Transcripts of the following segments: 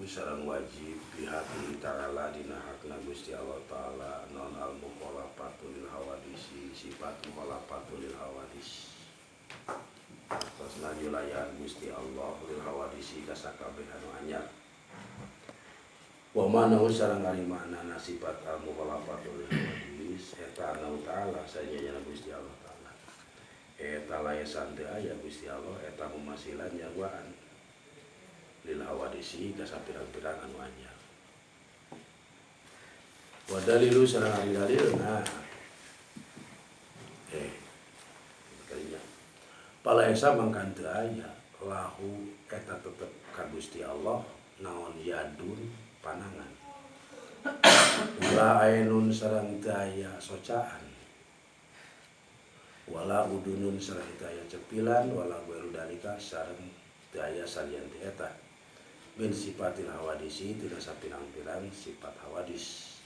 sareng wajib bihati ta'ala dina hakna Gusti Allah ta'ala non al mukhalafatu lil hawadisi sifat mukhalafatu lil hawadis tasna julayan Gusti Allah lil hawadisi kasakabeh anu anyar wa manahu sareng ari maknana sifat al mukhalafatu lil hawadis eta Allah ta'ala sajanya Gusti Allah ta'ala eta layasan teu aya Gusti Allah eta mumasilan nyawaan lil hawadisi kasapirang-pirang anu anyar. Wa dalilu sareng ari dalilna. Kalinya. Palaesa mangkan teu aya lahu eta tetep ka Gusti Allah naon yadun panangan. Wala ainun sareng teu aya socaan. Wala udunun sareng teu aya cepilan wala gueru dalika sareng teu aya salian ti eta. Min sifatil hawadisi tina sapirang-pirang sifat hawadis.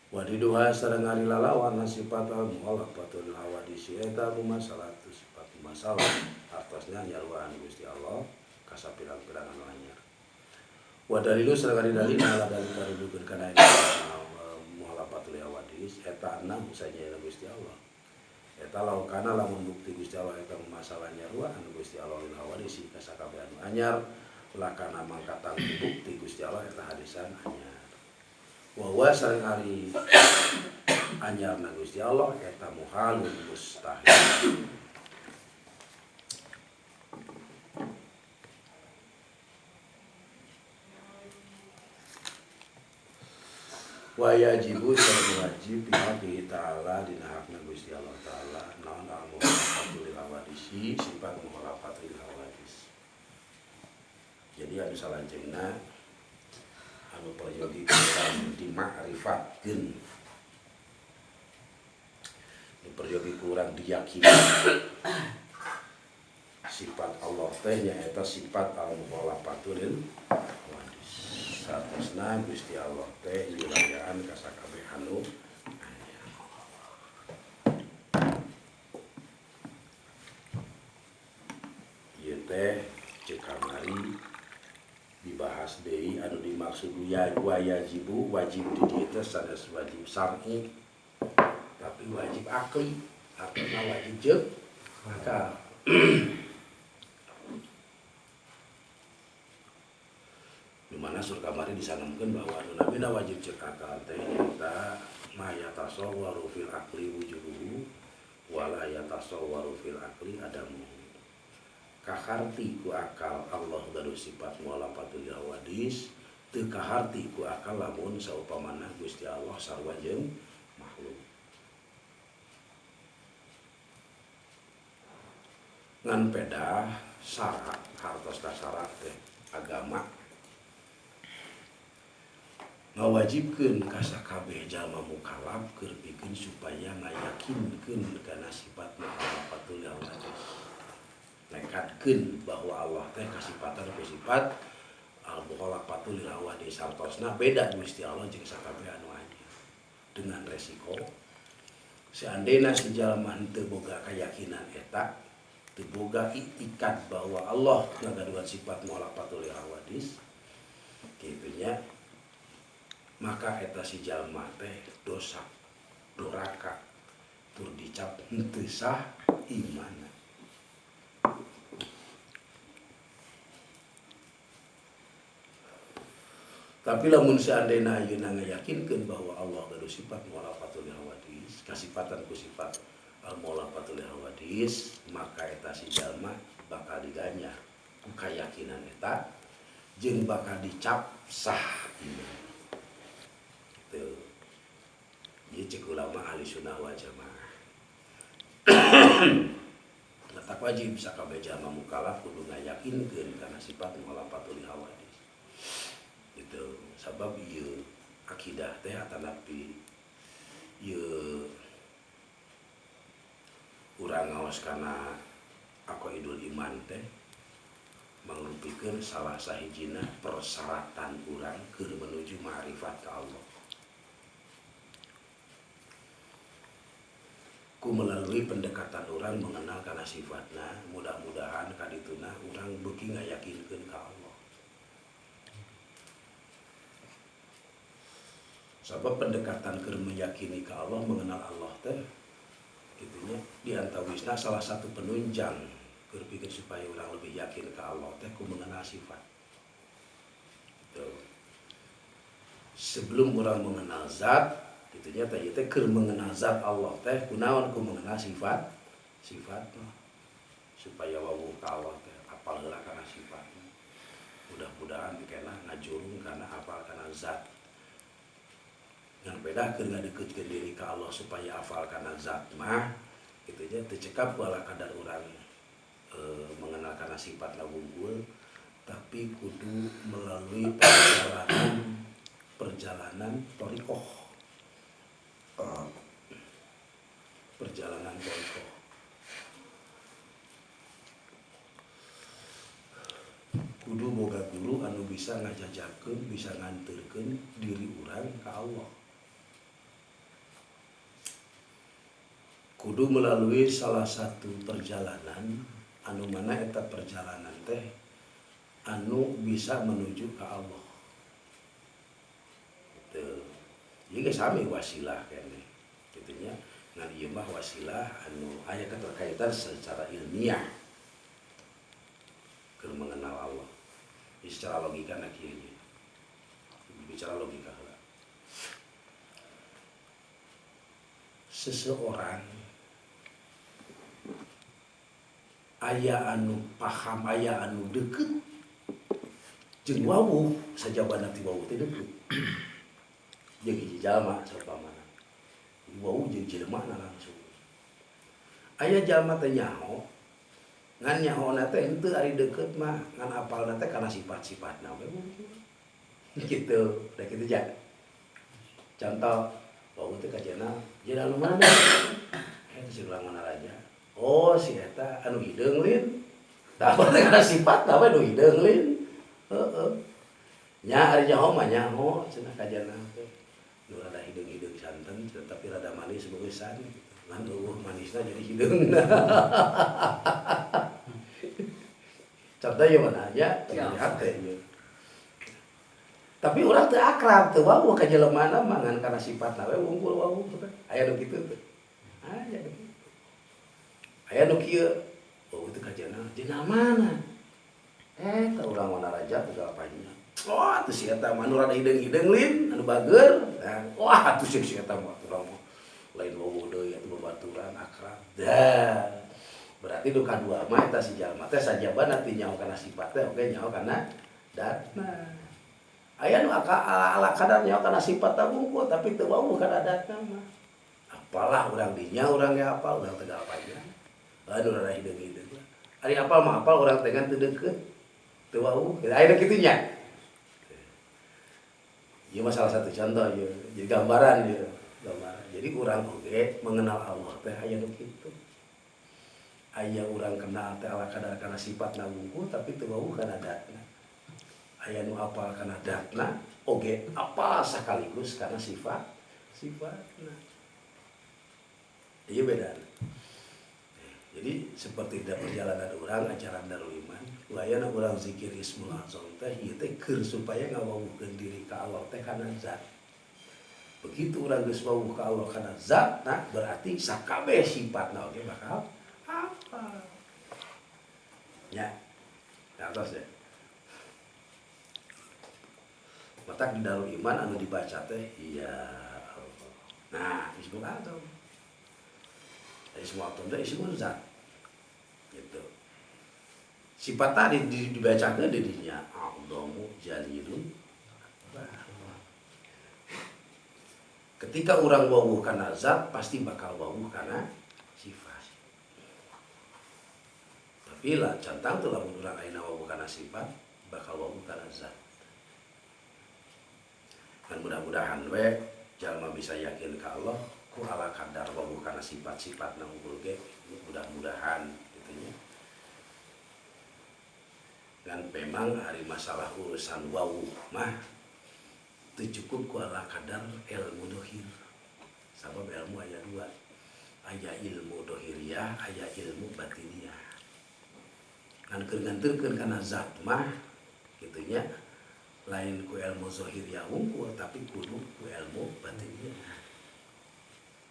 Wadiduha sareng ari lalawan sifat al mukhalafatul hawadisi eta masalatu sifat masalah artosna nyarwaan Gusti Allah ka sapirang-pirang anu anyar. Wa dalilu sareng ari dalilna ala dalil karudukeun kana mukhalafatul hawadis eta enam saja Gusti Allah. Eta laukana lamun bukti Gusti Allah eta masalah nyarwaan Gusti Allah lil hawadisi ka sakabeh anu anyar lakana mangkatan bukti Gusti Allah eta hadisan anyar. Wa sareng ari anyarna Gusti Allah eta muhalun mustahil. Wa yajibu sareng wajib bihaqqi ta'ala dina hakna Gusti Allah ta'ala naon al-mukhalafatu lil hawadisi sifat mukhalafatu lil hawadis. Jadi anu salanjengna anu peryogi kurang dima'rifatkeun. Anu peryogi kurang diyakini. Sifat Allah teh nyaeta sifat al-mukhalafatu lil hawadis. Saterusna Gusti Allah teh nyulayaan ka sakabeh anu ieu teh ceuk kamari dibahas deui anu dimaksud wajibu wajib di dieu teh sanes wajib syar'i tapi wajib akli artinya wajib jeuk maka di mana surga kamari disanamkeun bahwa anu nabina wajib ceuk akal teh eta ma yatasawwaru fil aqli wujuduhu wa la yatasawwaru fil aqli adamu. Kaharti ku akal Allah gaduh sifat mukhalafatul hawadis teu kaharti ku akal lamun saupamana Gusti Allah sarua jeung makhluk. Ngan pedah syarat hartos syarat teh agama ngawajibkeun ka sakabeh jalma mukallaf keur pikeun supaya ngayakinkeun kana sifat mukhalafatul hawadis. Nekatkeun bahwa Allah teh kasifatan ku sifat al-mukhalafatu lil hawadis sartosna beda Gusti Allah jeung sakabeh anu aya. Dengan resiko seandainya si jalma henteu boga keyakinan eta, teu boga itikad bahwa Allah ngagaduhan sifat mukhalafatu lil hawadis, kitu nya maka eta si jalma teh dosa, doraka, tur dicap henteu sah iman. Tapi lamun seandainya ayeuna ngayakinkeun bahwa Allah gaduh sifat mukhalafatul hawadis, kasifatan ku sifat al-mukhalafatul hawadis, maka eta si jalma bakal diganyar ku kayakinan eta jeung bakal dicap sah iman. Teu. Ieu ceuk ulama ahli sunnah wal jamaah. Letak wajib sakabeh jalma mukallaf kudu ngayakinkeun kana sifat mukhalafatul hawadis. Itu sabab ieu akidah teh atanapi ieu urang ngaos kana aqaidul iman teh mangrupikeun salah sahijina persyaratan urang keur menuju ma'rifat ka Allah. Ku melalui pendekatan urang mengenal kana sifatna, mudah-mudahan kadituna urang beuki ngayakinkeun ka Allah. Sebab pendekatan keur meyakini ke Allah, mengenal Allah teh gitunya diantawisna salah satu penunjang keur bikin supaya orang lebih yakin ke Allah teh ku mengenal sifat. Gitu. Sebelum orang mengenal zat, gitunya teh keur mengenal zat Allah teh kunaon ku mengenal sifat supaya wawuh ka Allah teh apal heula kana sifatna. Mudah-mudahan dikena ngajurung kana apal kana zat. Yang beda keur ngadeukeutkeun diri ka Allah supaya hafal kana zat mah kitu nya teu cekap wala kadar urang mengenal kana sifatna wunggul, tapi kudu melalui perjalanan thariqah. Perjalanan thariqah. Kudu boga guru anu bisa ngajajakeun, bisa nganterkeun diri urang ka Allah. Kudu melalui salah satu perjalanan anu mana eta perjalanan teh anu bisa menuju ke Allah. Gitu. Jadi sami wasilah kene. Kitu nya ngan ieu mah wasilah anu aya keterkaitan secara ilmiah keur mengenal Allah. Jadi secara logika na kieu. Bicara logika heula. Seseorang aya anu paham, aya anu deukeut jeung wawuh sajabana ti wawuh teh deukeut. Jeung hiji jalma saumpamana. Wawuh jeung jelema langsung. Aya jalma teh nyaho, ngan nyahona teh henteu ari deukeut mah ngan apalna teh kana sifat-sifatna we mungkin. Kitu, da kitu ja. Contoh, wawuh teh kajana, jeung anu mana? Eta sing ulang raja. Oh si eta anu hideung lin. Tah teh kana sifat we nu hideung lin. Heeh. Nya ari nyaho mah nyaho cenah kajana teh. Nu rada hideung-hideung santen tapi rada manis beusan gitu. Ngan eueuh manisna jadi hideungna. Contoh ieu mana aja lihat teh ieu. Tapi urang teu akrab teu wawuh ka jelemana mah ngan kana sifatna we wungkul wawuh teh. Aya nu kitu teh. Aya nu kitu. Aya nu kieu, oh itu kajana, jeung mana? Eta urang wana raja tegal panjang. Wah, atuh si eta mah anu rada hideung-hideung lin, anu bageur. Wah, atuh si eta mah urang mah lain wawuh deui atuh babaturan akrab. Dah. Berarti nu kadua mah eta si jalma teh sajabana teh nyaho kana sifat teh oge nyaho kana datna. Aya nu ala kadar nyaho kana sifat teh wungkul tapi teu wawuh kana datna mah. Apalah urang dinya urang ge hafal urang tegal panjang. Anu rada hideung-hideung. Ari apal mah apal urang teh ngan teu deukeut. Teu wawuh. Aya nu kitu nya. Ieu mah salah satu contoh ieu. Jadi gambaran ieu, gambaran. Jadi urang oge mengenal Allah teh aya nu kitu. Aya urang kenal teh ala kadar kana sifatna wungkul tapi teu wawuh kana datna. Aya nu apal kana datna oge apal sakaligus kana sifatna. Ieu beda. Jadi seperti da perjalanan urang ajaran Darul Iman, layana urang zikir Ismul Azam teh ieu teh keur supaya ngawawuhkeun diri ka Allah teh kana zat. Begitu urang geus wawuh ka Allah kana zat, nah berarti sakabeh sifatna oge bakal hafal. Ya. Atas ya. Matak di Darul Iman anu dibaca teh ya Allah. Nah, Ismul Azam. Ismul Azam teh ismul zat. Gitu. Sifat tadi dibacakeun di dinya A'dhamu Jalilun. Ketika orang wawuh kana zat pasti bakal wawuh kana sifat. Tapi lah cantang tuh lamun urang ayeuna wawuh kana sifat bakal wawuh kana zat. Dan mudah-mudahan we jalma bisa yakin ka Allah ku ala kadar wawuh kana sifat-sifatna unggul ge mudah-mudahan gitu nya. Dan memang hari masalah urusan wawuh mah teu cukup ku ala kadar ilmu dohir. Sabab ilmu aya dua. Aya ilmu dohiriyah, aya ilmu batiniyah. Kan keur nganterkeun kana zat mah kitu nya lain ku ilmu zahir ya unggul tapi kudu ku ilmu batinnya.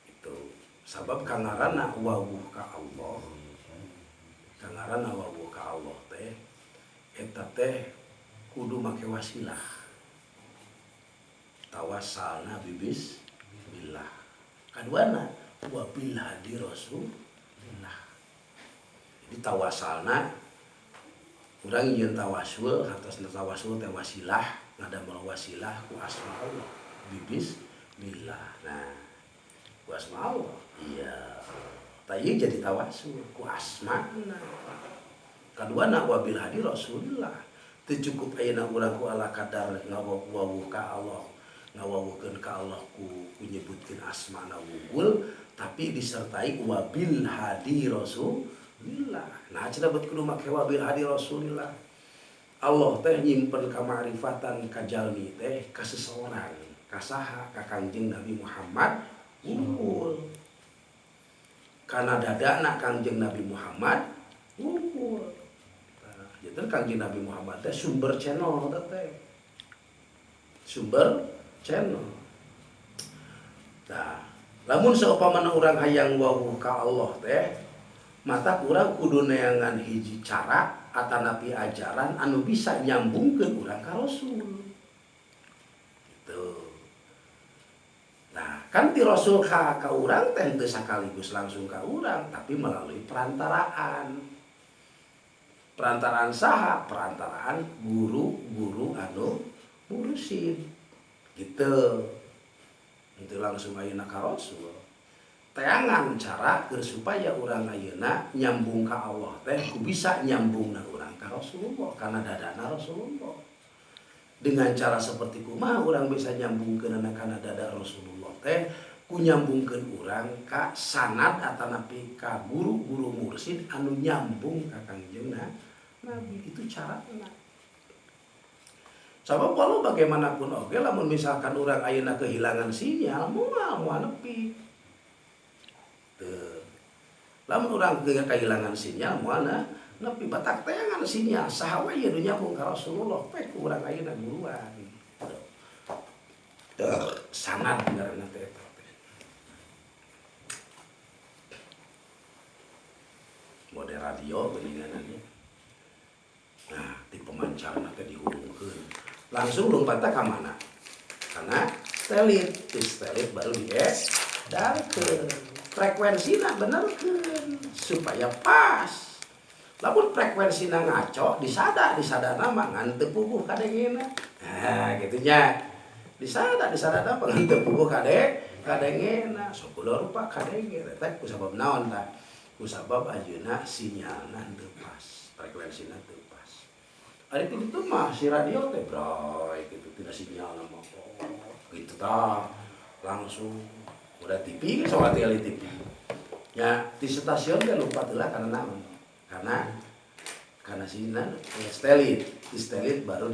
Itu sabab kangarana wawuh ka Allah. Kangarana wawuh ka Allah teh eta teh kudu make wasilah. Tawassalna bibis billah. Kaduana wa bil hadi rasulillah. Jadi tawassalna urang yeun tawasul, hartosna tawasul teh wasilah, ngadamel wasilah ku asma Allah. Bibis billah. Nah, ku asma Allah. Iya. Ta ieu jadi tawasul ku asmana. Kaduana wa bil hadi rasulillah. Teu cukup ayeuna urang ku ala kadar ngawawuh ka Allah. Ngawawuhkeun ka Allah ku nyebutkeun asmana wunggul tapi disertai wabil hadi rasulillah. Nah cenah bet kudu make wabil hadi rasulillah. Allah teh nyimpen kamarifatan ka jalmi teh ka seseorang, ka saha ka Kangjeng Nabi Muhammad wunggul. Kana dadana Kangjeng Nabi Muhammad wunggul. Nah, jadi Kangjeng Nabi Muhammad teh sumber channel teh. Sumber channel. Nah, lamun saumpamana urang hayang wawuh ka Allah teh, mata urang kudu neangan hiji cara atanapi ajaran anu bisa nyambungkeun urang ka Rasul. Gitu. Nah, kan ti Rasul ka urang teh teu sakaligus langsung ka urang, tapi melalui perantaraan. Perantaraan saha? Perantaraan guru-guru anu mursyid. Gitu. Itu langsung ayeuna ka Rasul. Teangan cara keur supaya urang ayeuna nyambung ka Allah teh ku bisa nyambungna urang ka Rasulullah kana dadana Rasulullah. Dengan cara seperti kumaha urang bisa nyambungkeunna kana dada Rasulullah teh ku nyambungkeun urang ka sanad atanapi ka guru-guru mursyid anu nyambung ka Kangjeng Nabi. Itu carana. Sabab walau bagaimanapun oke lamun misalkan urang ayeuna kehilangan sinyal moal nepi. Teu. Lamun urang kehilangan sinyal moal nepi batak teangan sinyal saha wae nu nyambung ka Rasulullah teh ku urang ayeuna guruan. Teu sanad ngaranna teh eta. Mode radio geuninganna. Nah, di pemancarna teh dihulungkeun. Langsung lompatnya ke mana? Karena stelit baru diedarkeun. Frekuensina benerkeun supaya pas. Lamun frekuensina ngaco disada mah ngan teu puguh kadengena. Nah, kitu nya. Disada mah ngan teu puguh kadengena. Sok kula rupa kadenge teh ku sabab naon tah? Ku sabab ayeuna sinyalna teu pas, frekuensina teu pas. Ari kitu mah si radio teh bray gitu tidak sinyal nama gitu tah langsung udah TV soal TV ya di stasiun kan lupa telah karena naon karena sinyal stelit di stelit baru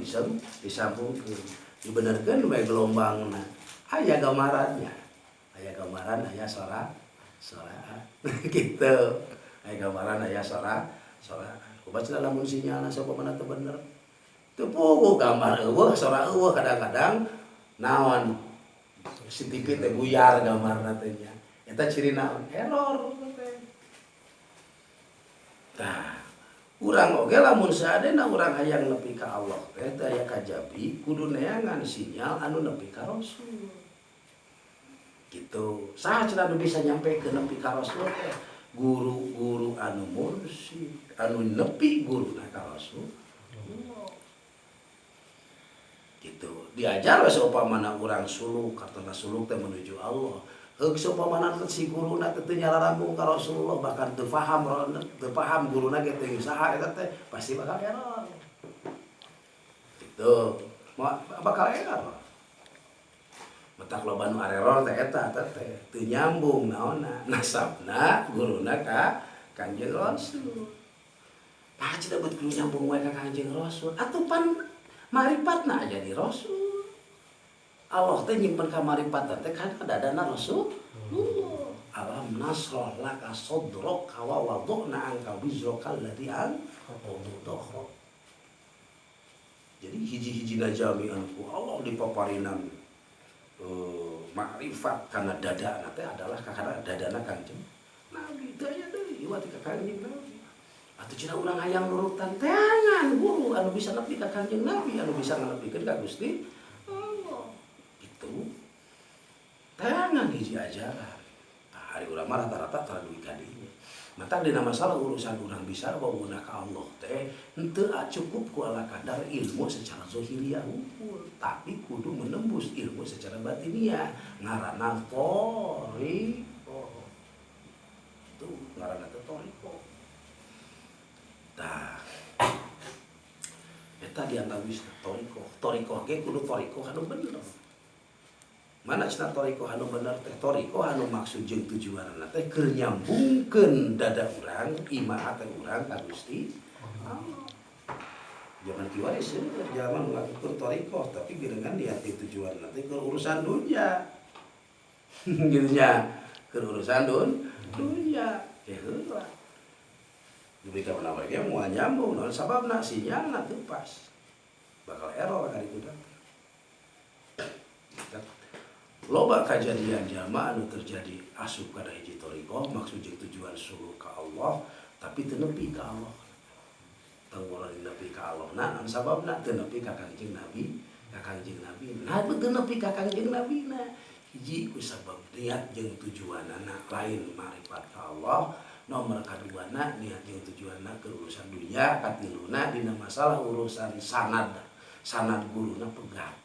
disambungkeun dibenerkeun we gelombangna aya gambarannya aya gambaran aya suara gitu aya gambaran aya suara baca lamun sinyalna sapamana teu bener teu puguh gambar eueuh sora eueuh kadang-kadang naon si TV teh buyar gambarna teh nya eta ciri naon error teh. Tah urang oge lamun saadena urang hayang nepi ka Allah teh teu aya kajabi kudu neangan sinyal anu nepi ka Rasul. Gitu. Saha cenah nu bisa nyampekeun nepi ka Rasul teh? Guru-guru anu mursyid anu nepi guruna ka Rasul gitu diajar we saumpamana urang suluk kartona suluk teh menuju Allah heug saumpamana si guruna teh teu nyararambung ka Rasulullah bahkan teu paham guruna ge teh saha eta teh pasti bakal error gitu bakal error matak loba nu error teh eta teh teu nyambung naonna nasabna guruna ka Kanjeng Rasul. Nah, cenah beut kudu nyambung wae ka Kanjeng Rasul. Atuh pan maripatna jadi Rasul. Allah teh nyimpen ka maripatna teh kana dadana Rasul. Alam nasrah laka sadrak wa wada'na anka wizraka alladhi anqadha dhahrak. Jadi hiji-hiji najami anu Allah dipaparinan makrifat karena dada teh adalah karena dadana Kangjeng Nabi. Daya deui ieu ti ka Kangjeng Nabi. Atuh cenah urang hayang nurutan teangan guru anu bisa nepi ka Kangjeng Nabi, anu bisa nganepikeun ka Gusti Allah. Gitu. Teangan hiji ajaran. Tah hari urang mah rata-rata tara duwi ka dinya. Mata dina masalah urusan urang bisa bawa ka Allah teh henteu cukup ku ala kadar ilmu secara zahiriyah unggul, tapi kudu menembus ilmu secara batiniah ngaranna thariqah. Itu ngaranna thariqah. Tah eta diantawis thariqah. Thariqah ge kudu thariqah anu bener. Mana cenah thariqah anu bener teh? Thariqah anu maksud jeung tujuanna teh keur nyambungkeun dada urang, imaah teh urang ka Gusti Allah. Jangan kiwari seueur jaman ngakukeun thariqah tapi gerengan di hati tujuanna teh keur urusan dunya. Gitu nya, keur urusan dunya. Teh heula. Dugi ka mana bae moal nyambung, naon sababna sinyalna teu pas. Bakal error ka ditu. Loba kejadian jama anu terjadi asup kana hiji thariqah maksud jeung tujuan suluh ka Allah tapi teu nepi ka Allah. Tanggolan nepi ka Allah. Nah, anu sababna teu nepi ka Kangjeng Nabi, Nah, teu nepi ka Kangjeng Nabi na. Hiji ku sabab niat jeung tujuanna lain marifat ka Allah. Nomor kaduana niat jeung tujuanna ke urusan dunya, katiluna dina masalah urusan sanad guruna pegat.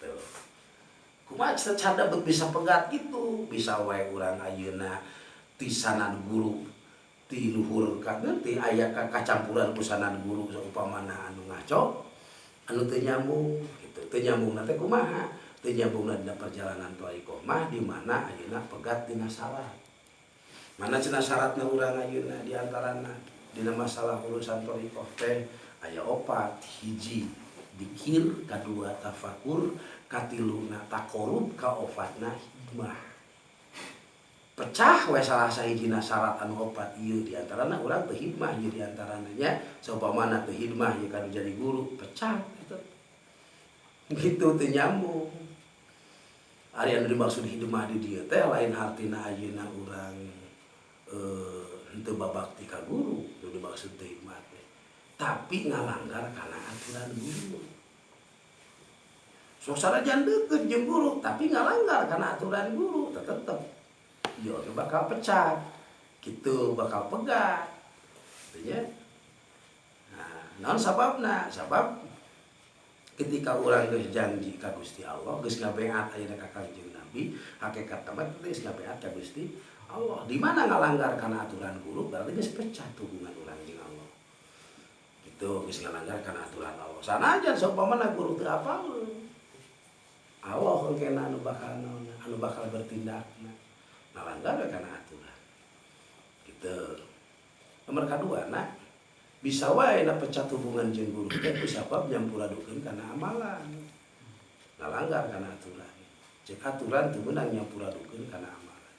Gitu. Kumaha cara bisa pegat gitu, bisa wae urang ayeuna ti sanad guru ti luhur kana ti aya kacampuran ku sanad guru saupamana anu ngaco anu teu nyambung gitu. Teu nyambungna teh kumaha? Teu nyambungna dina perjalanan thariqah mah di mana ayeuna pegat dina syarat. Mana cenah syaratna urang ayeuna di antarana dina masalah urusan thariqah teh aya opat, hiji dzikir, kadua tafakur, katiluna taqarrub, kaofatna hikmah. Pecah we salah sahijina syarat anu opat ieu di antarana urang teu hikmah ieu di antarana nya saupamana teu hikmah ieu kan jadi guru pecah gitu. Gitu teu nyambung. Ari anu dimaksud hikmah di dieu teh lain artina ayeuna urang henteu babakti ka guru, itu dimaksud teu hikmah teh. Tapi ngalanggar kana aturan guru. Sok sanajan deukeut jeung guru tapi ngalanggar kana aturan guru tetep yo bakal pecah. Kitu bakal pegat. Gitu nya. Nah, naon sababna? Sabab ketika urang geus janji ka Gusti Allah, geus ngabeat ayeuna ka Kangjeng Nabi, hakikat mah geus ngabeat ka Gusti Allah. Di mana ngalanggar kana aturan guru berarti geus pecah hubungan urang jeung Allah. Gitu geus ngalanggar kana aturan Allah. Sanajan saupamana guru teu apal Allah engkena anu bakal bertindakna ngalanggar kana aturan. Gitu. Nomor kadua bisa wae pecah hubungan jeung guru teh ku sabab nyampuradukeun kana amalan. Ngalanggar kana aturan. Cek aturan teu meunang nyampuradukeun kana amalan.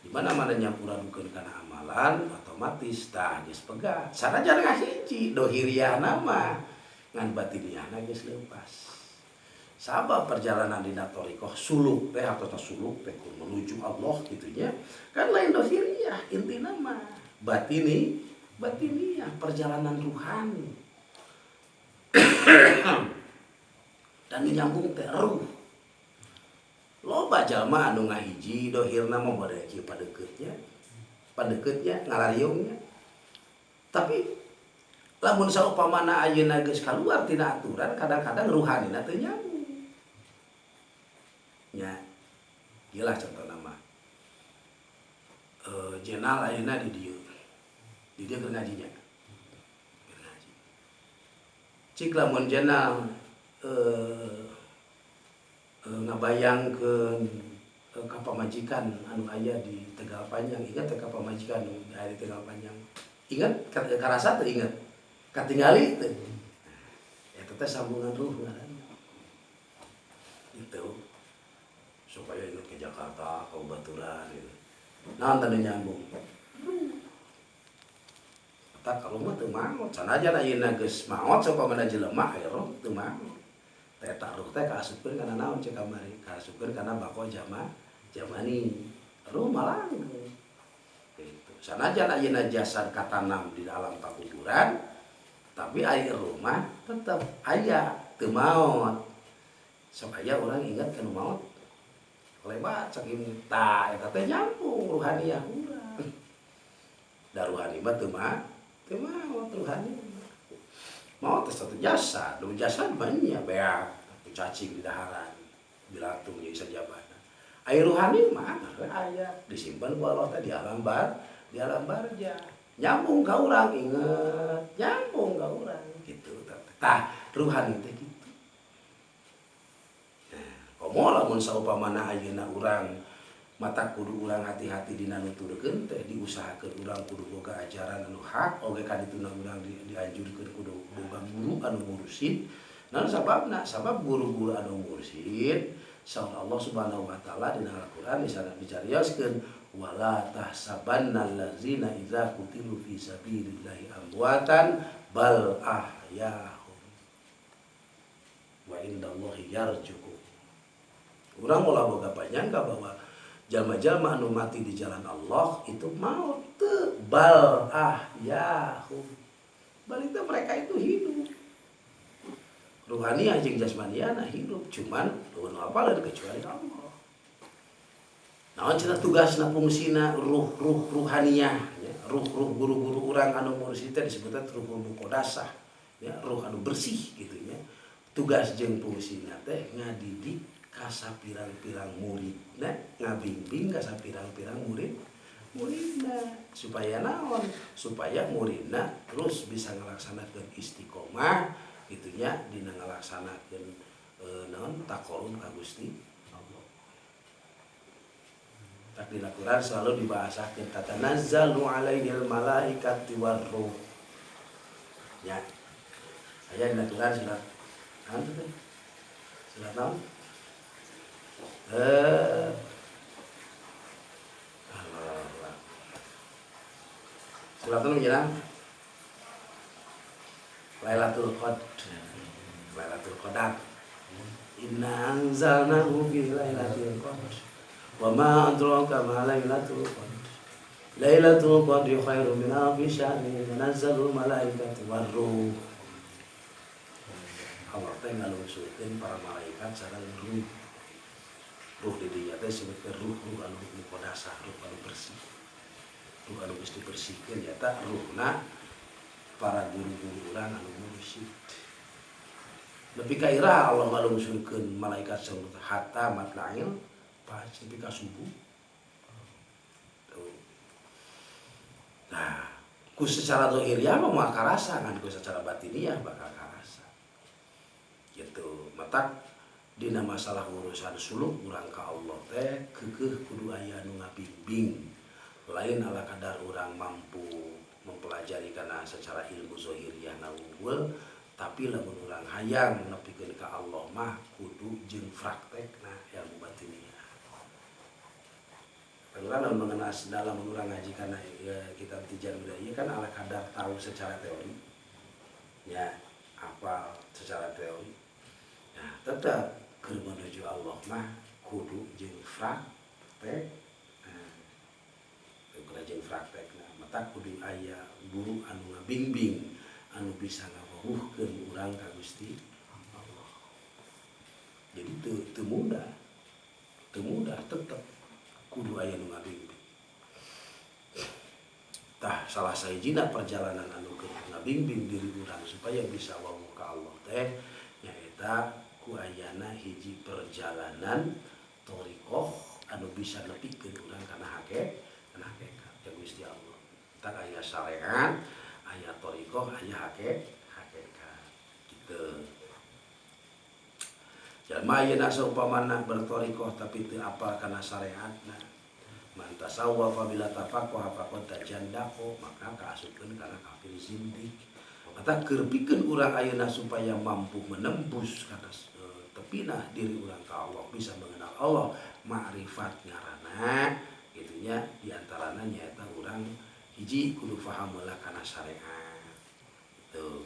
Di mana-mana nyampuradukeun kana amalan otomatis tah geus pegat. Sanajan ngahiji dohiriyahna mah ngan batiniyahna geus leupas. Sabab perjalanan dina thariqah suluk teh atau suluk teh menuju Allah gitu nya. Kan lain dohiriyah intina mah batiniyah perjalanan ruhani. Dan nyambung teh ruh. Loba jalma anu ngahiji dohirna mah bade kieu padekeutnya ngalariungnya. Tapi lamun saupamana ayeuna geus kaluar tina aturan kadang-kadang ruhanina teu nyambung. Nya gila contoh nama jenal ayeuna di dieu keur ngajinya cik lamun jenal ngabayangkeun ka pamajikan anu aya di Tegal Panjang. Ingat ka pamajikan anu aya di Tegal Panjang, ingat karasa teu ingat katingali teu eta teh sambungan ruh ngaranna gitu. Supaya ingat ke Jakarta, ke Baturan gitu. Nah, tadi nyambung. tak kalau mah teu maot sanajan ayeuna geus maot sapamana jelema aya roh teu maot teh tak roh teh kaasupkeun kana naon cek kamari kaasupkeun kana bako jamani roh malang gitu sanajan ayeuna jasad katanam di dalam pakuburan tapi aya roh mah tetep aya teu maot sok aya urang ingat kana maot lebat saking tah eta teh nyambung ruhaniyah urang da ruhani mah teu maot ruhani maot teh satu jasad nu jasad banyak beak cacing di daharan bilatung jadi sajabana aya ruhani mah aya disimpan ku Allah teh di alam barja nyambung ka urang inget nyambung ka urang gitu tah ruhani teh gitu komo lamun saupamana ayeuna urang mata kudu urang hati-hati dina nuturkeun teh diusahakeun urang kudu boga ajaran anu hak oge kadituna urang dianjurkeun kudu boga guru anu mursyid naon sababna sabab guru-guru anu mursyid saur Allah Subhanahu wa taala dina Al-Qur'an misalna dicarioskeun wala tahsabannal ladzina idza qutilu fi sabilillahi amwatan bal ahyahum wa indallahi yarzuqun urang ulah boga panyangka bahwa jalma-jalma anu mati di jalan Allah itu maut teu bal ahyahum balita mereka itu hidup ruhani jeung jasmaniana hidup cuman nuhun apa lain kecuali Allah naon cenah tugasna fungsina ruhaniyah ya ruh guru-guru urang anu mursyid teh disebutna ruh muqaddasah ya ruh anu bersih gitu nya tugas jeung fungsina teh ngadidik ka sapirang-pirang muridna ngabimbing ka sapirang-pirang muridna supaya naon supaya muridna terus bisa ngalaksanakeun istiqomah gitunya dina ngalaksanakeun naon taqarrub ka Gusti Allah. Tak dina Quran selalu dibahasakeun tatanazzalu alaihil malaikatu warruh. Ya. Aya dina Quran surat naon teh? Surat naon? Surat anu nyeuna Lailatul Qadar inna anzalnahu fi lailatul qadar wa ma adraka ma lailatul qadar lailatul qadri khairun min alfi syahrin tanazzalul malaikatu warruh Allah teh ngalungsurkeun para malaikat sareng ruh di dinya teh disebutkeun ruh anu muqaddasah ruh anu bersih ruh anu geus dibersihkeun eta ruhna para guru-guru urang anu mursyid. Nepi ka ira Allah ngalungsurkeun malaikat saur hatta matla'il fajr nepi ka subuh. Nah, ku secara zahiriyah mah karasa ngan ku secara batiniyah bakal karasa. Gitu. Matak dina masalah urusan suluk urang ka Allah teh keukeuh kudu aya nu ngabimbing. Lain ala kadar urang mampu mempelajari karena secara ilmu zahiriyah na unggul tapi lamun urang hayang nepikeun ka Allah mah kudu jeung praktekna ilmu batiniyah. Karena mengenal dalam urang ngaji kana kitab Tijan Budaya kan ala kadar tahu secara teori. Ya, apa secara teori. Nah, tetap keur menuju Allah mah kudu jeung praktek. Jeung praktekna mata kudu aya guru anu ngabimbing anu bisa ngawuhkeun urang ka Gusti Allah. Jadi teu mudah tetep kudu aya nu ngabimbing. Tah salah sahijina perjalanan anu keur ngabimbing diri urang supaya bisa wawuh ka Allah teh nyaeta ku ayana hiji perjalanan thariqah anu bisa nepikeun urang kana hakikat Gusti Allah. Tak aya syariat, aya thariqah, aya hakikat. Kitu. Jalma ayeuna saumpamana berthariqah tapi teu apal kana syariatna. Man tasawwafa bila tafaqaha faqad tajandaqo, maka kaasupkeun kana kafir zindik. Mata keur pikeun urang ayeuna supaya mampu menembus kana tepina diri urang ka Allah, bisa mengenal Allah, ma'rifat ngaranna gitunya diantarana nyaeta urang hiji kudu paham heula kana syariat tuh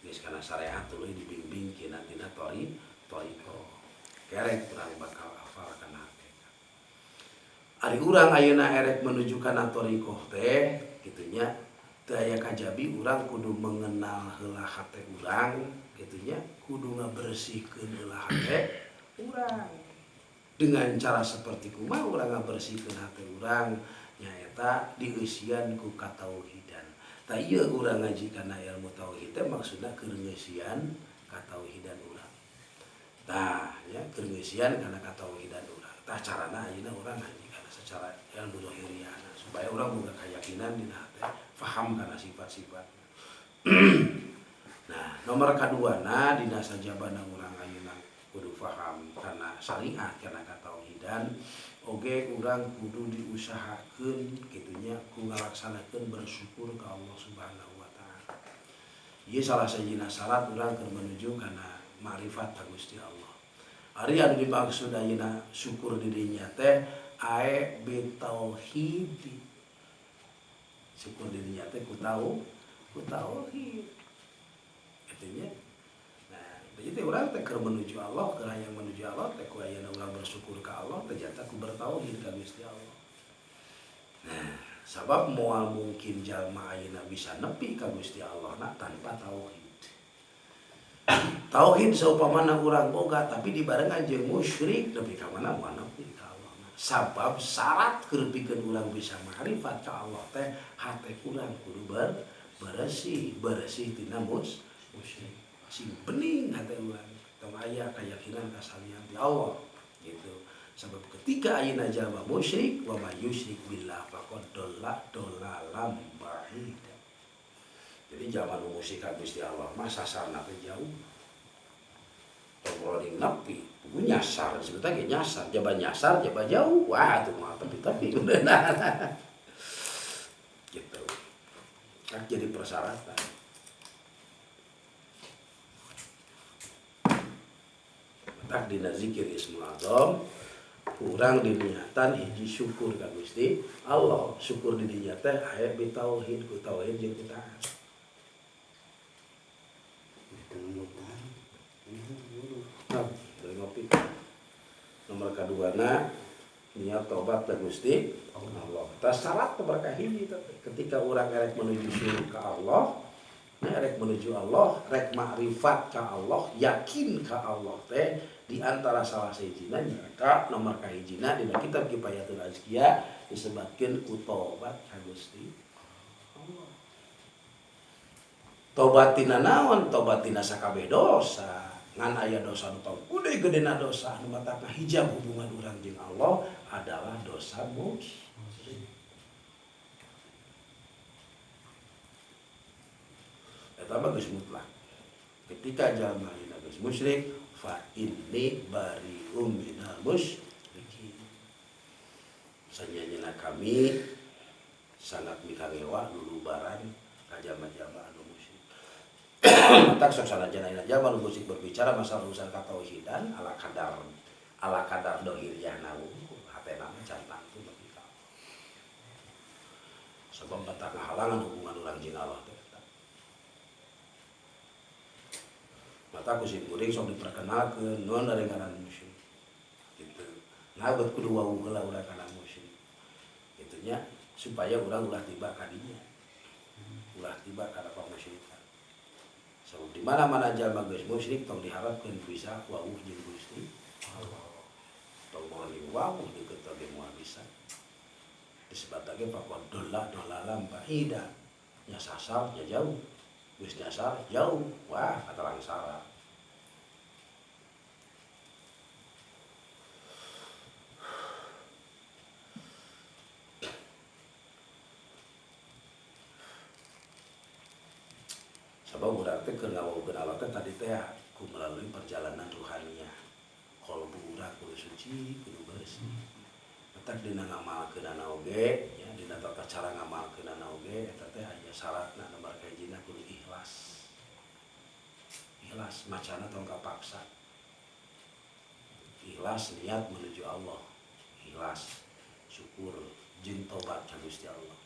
geus kana syariat tuluy dibimbing kina tina toriko kerek urang bakal hafal kana hakikat ari urang ayeuna erek menuju kana toriko teh kitunya teu aya kajabi urang kudu mengenal heula hate urang kitunya kudu ngabersihkeun heula hate urang dengan cara seperti kumaha urang ngabersihkeun hate urang nyaeta dieusian ku katauhidan. Tah ieu urang ngaji kana ilmu tauhid teh maksudna keur ngeusian katauhidan urang. Tah nya keur ngeusian kana katauhidan urang. Tah carana ayeuna urang ngaji kana secara ilmu zahiriyana supaya urang boga kayakinan dina hate paham kana sifat-sifat. Nah, nomor kaduana dina sajabana urang ayeuna kudu paham kana syariat kana katauhidan oge urang kudu diusahakeun kitunya ku ngalaksanakeun bersyukur ka Allah Subhanahu wa taala. Ieu salah sahijina syarat urang keur menuju kana makrifat ka Gusti Allah. Ari anu dimaksud ayeuna syukur di dinya teh ae bitauhid. Syukur di dinya teh ku tauhid. Kitunya jadi urang teh keur menuju Allah, keur hayang menuju Allah teh ku ayeuna urang bersyukur ka Allah teh jata ku bertauhid ka Gusti Allah. Nah, sabab moal mungkin jalma ayeuna bisa nepi ka Gusti Allah tanpa tauhid. Tauhid saupamana urang boga tapi dibarengan jeung musyrik nepi ka mana moal nepi ka Allah. Sabab syarat keur pikeun urang bisa makrifat ka Allah teh hate urang kudu bersih tina musyrik. Sing bening hati urang tong aya keyakinan kasalian di Allah gitu. Sebab ketika ayeuna jalma musyrik wa may yusyrik billah faqad dolalam ba'ida. Jadi jalma nu musyrik ka Gusti Allah mah sasarna teh jauh. Tong nepi kudu nyasar disebutna ge nyasar jaba jauh wah atuh mah tapi geundeuna. Gitu. Kan jadi persyaratan. Tak dina zikir ismul azam urang diniatan hiji syukur ka Gusti Allah syukur di dinya teh aya bitauhid ku tauhid jeung ku taat. Ngopi. Nomor kaduana niat tobat ka Gusti Allah. Tah syarat berkah hiji ketika urang erek menuju syukur ka Allah rek menuju Allah, rek makrifat ka Allah, yakin ka Allah teh di antara salah sahijina nyaeta nomor kahijina dina kitab Kifayatul Azkiya disebutkeun ku tobat ka Gusti Allah. Tobat tina naon? Tobat tina sakabeh dosa. Ngan aya dosa nu tong gede-gedena dosa nu matakna hijab hubungan urang jeung Allah adalah dosa musyrik. Eta bagus mutlak. Ketika jalma ina geus musyrik, fa inni bari'um minal musyrikin. Sanyanyana kami sangat mikangewa lulubaran ka jalma-jalma anu musyrik. Matak sok sanajana ina jalma nu musyrik berbicara masalah urusan katauhidan ala kadar dohiriyah nawu hatena mah can nangtu nepi ka. Sebab matak ngahalangan hubungan urang jeung Allah teh. Mata kusim kuring sok diperkenalkeun non dari ngaran musyrik gitu. Ngabeut kudu wau heula urang kana musyrik kitunya supaya urang ulah tiba ka dinya ulah tiba kana pamusyrikan. Sebab di mana-mana jalma geus musyrik tong diharapkeun bisa wauh jeung Gusti Allah. Tong moal wauh deukeut oge moal bisa. Disebut lagi faqad dolalam ba'ida. Nya sasar nya jauh. Geus nyasar jauh, wah kata langsara. Sebab urang teh keur ngawaukeun Allah teh tadi teh ku melalui perjalanan ruhaniyah. Qalbu urang kudu suci, kudu bersih. Matak dina ngamalkeunana oge, ya dina tata cara ngamalkeunana oge eta teh aya syaratna nomor kahijina kudu ikhlas. Ikhlas macana tong kapaksa. Ikhlas niat menuju Allah. Ikhlas syukur jeung tobat ka Gusti Allah.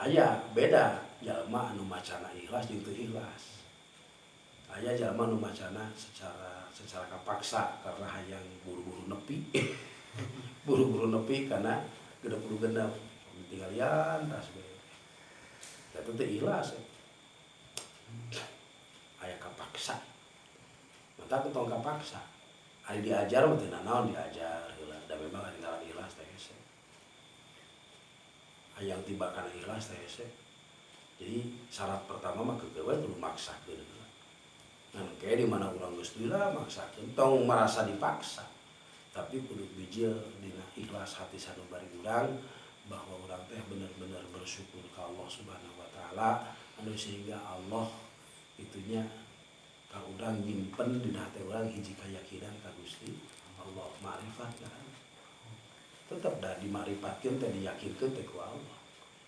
aya beda jalma anu macana ikhlas jeung teu ikhlas. Aya jalma anu macana secara kapaksa karena hayang buru-buru nepi. Buru-buru nepi karena genep-genep tinggalian tas we. Eta teh ikhlas. Aya kapaksa. Mata ku tong kapaksa. Ari diajar mah teu naon diajar heula. Da memang ari ngaran ikhlas teh hese. Hayang tiba kana ikhlas teh hese. Jadi syarat pertama mah kegewe kudu maksakeun. Ngan kayak di mana urang geus lila maksakeun tong merasa dipaksa. Tapi kudu bijil dina ikhlas hati sanubari urang bahwa urang teh bener-bener bersyukur ka Allah Subhanahu wa taala anu sehingga Allah itunya ka urang nyimpen dina hati urang hiji kayakinan ka Gusti Allah makrifat kan. Tetep da dimakrifetkeun teh diyakinkeun teh ku Allah.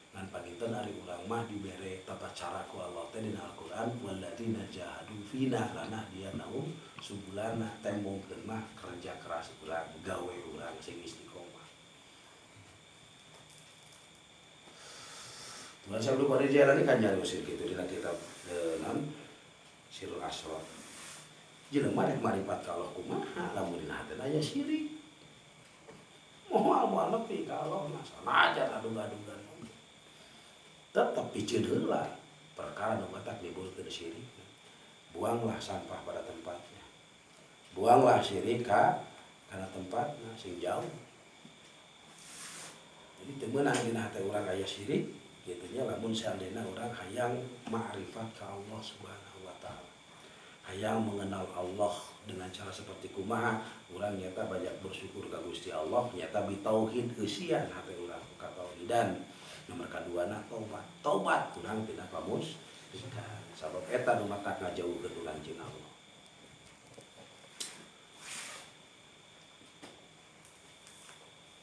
Ngan panginten ari urang mah dibere tata cara ku Allah teh dina Al-Qur'an walladzina jahadu fina lanahdiyannahum subulana tembongkeun mah kerja keras urang gawe urang sing istiqomah. Tuhan sabdu pada jalani kan nyaroskeun kitu dina kitab Sirul Asrar. Jelema rek marifat ka Allah kumaha lamun dina hatena aya syirik. Moal nepi ka Allah mah sanajan adung-adungan. Tetap piceun heula perkara nu matak nimbulkeun syirik. Buanglah sampah pada tempatnya. Buanglah syirik kana tempatna sing jauh. Jadi teu meunang dina hate urang aya syirik, kitu nya lamun seandainya urang hayang ma'rifat ka Allah Subhanahu wa taala. Hayang mengenal Allah dengan cara seperti kumaha urang nyata banyak bersyukur ka Gusti Allah, nyata bitauhid eusian hate urang ka tauhidan. Nomor kaduana taubat urang tina kamusyrikan sabab eta nu matak ngajauhkeun urang jeung Allah.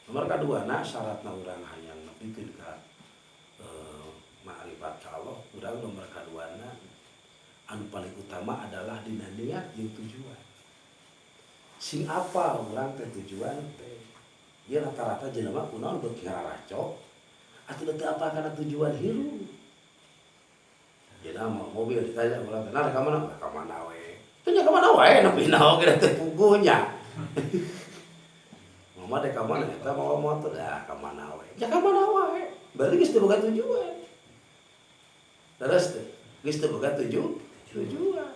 Nomor kaduana syaratna urang hayang nepikeun ka makrifat ka Allah, urang nomor kaduana anu paling utama adalah dina niat jeung tujuan. Sing apa urang teh tujuan teh? Ieu rata-rata jelema kunaon beuki ngaracok atau teu apa kana tujuan hirup. Jadi mobil ditanya ulang kenal ka mana? Ka mana we? Teu nya ka mana wae nepi naon ge teh pugunya. Mama teh ka mana eta bawa motor ka mana we? Ya ka mana wae. Berarti geus teu boga tujuan. Terus teh geus teu boga tujuan.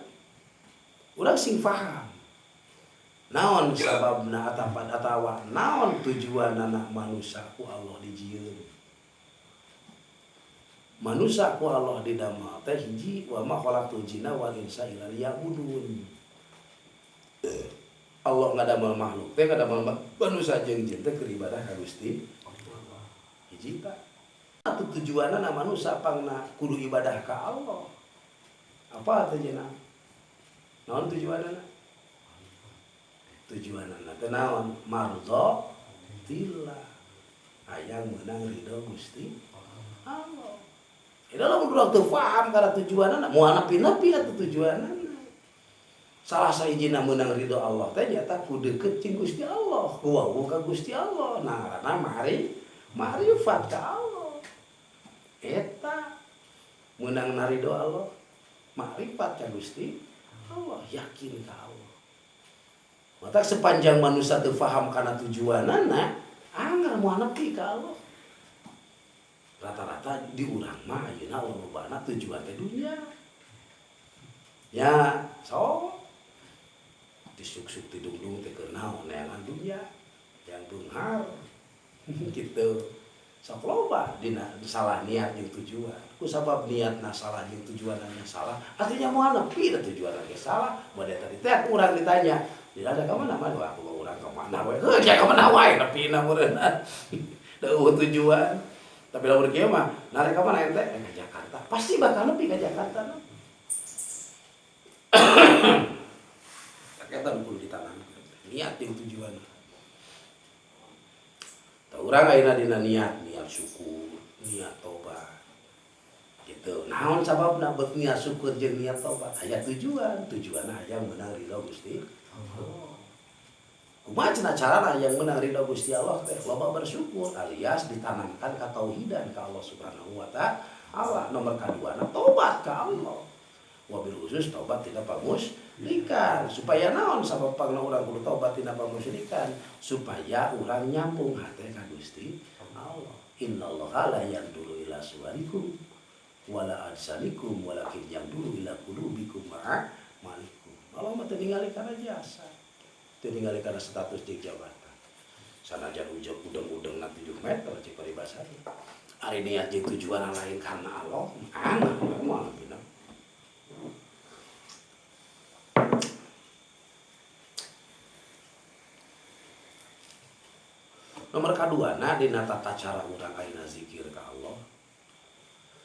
Urang sing paham. Naon sababna atawa naon tujuanna manusia ku Allah dijieun. Manusia ku Allah didamel teh hiji wa ma khalaqtul jinna wal insa illa liya'budun. Allah ngadamel makhluk teh ngadamel manusia jeung jin teh keur ibadah ka Gusti Allah. Hiji ta. Atuh tujuanna manusia pangna kudu ibadah ka Allah. Apa teh cenah? Naon tujuanna? Tujuanna teh naon? Mardha tillah. Hayang meunang ridho Gusti Allah. Ida lamun urang teu paham kana tujuanna moal nepi-nepi atuh tujuanna. Salah sahijina meunang ridho Allah teh nyata ku deukeut jeung Gusti Allah, ku wawuh ka Gusti Allah. Nah, ngaranna ma'rifat ka Allah. Eta meunang ridho Allah, ma'rifat ka Gusti Allah, yakin ka Allah. Mata sepanjang manusia teu paham kana tujuanana, anggar moal nepi ka Allah. Rata-rata di urang mah ayeuna lobana tujuan teh dunia. Ya, so disuk-suk tidung-dung teh keur naon neangan dunia yang beunghar. Kitu. Sok loba dina salah niat jeung tujuan. Ku sabab niatna salah jeung tujuanna salah, artinya moal nepi da tujuanna ge salah. Bade tadi teh urang ditanya, "Dina ada ka mana mah?" Wah, aku urang ka mana we? Heuh, nya ka mana wae nepina meureunna. Deueuh tujuan. Tapi lamun kieu mah narek ka mana ente? Ka Jakarta. Pasti bakal nepi ka Jakarta. Eta kudu ditanamkeun. Niat jeung tujuan. Tah urang ayeuna dina niat syukur, niat tobat. Gitu. Naon sababna beut niat syukur jeung niat tobat? Aya tujuanna hayang meunang ridho Gusti Allah. Ku Kumaha cenah carana yang menang ridho Gusti Allah teh loba bersyukur alias ditanamkan katauhidan ka Allah Subhanahu wa taala. Nomor kadua tobat ka Allah. Wabil khusus tobat tina pamusyrikan. Supaya naon sabab pangna urang kudu tobat tina pamusyrikan supaya urang nyambung hate ka Gusti Allah. Innallaha la yanduru ila suwarikum wala adsanikum walakin yanduru ila qulubikum ma'alikum. Allah mah teu ningali kana jasa. Teu ningali kana status jeung jabatan. Sanajan ujug udeng-udeng na 7 meter cek paribasana. Ari niat jeung tujuan lain karena Allah, moal pina. Nomor kadua na dina tata cara urang ayeuna zikir ka Allah.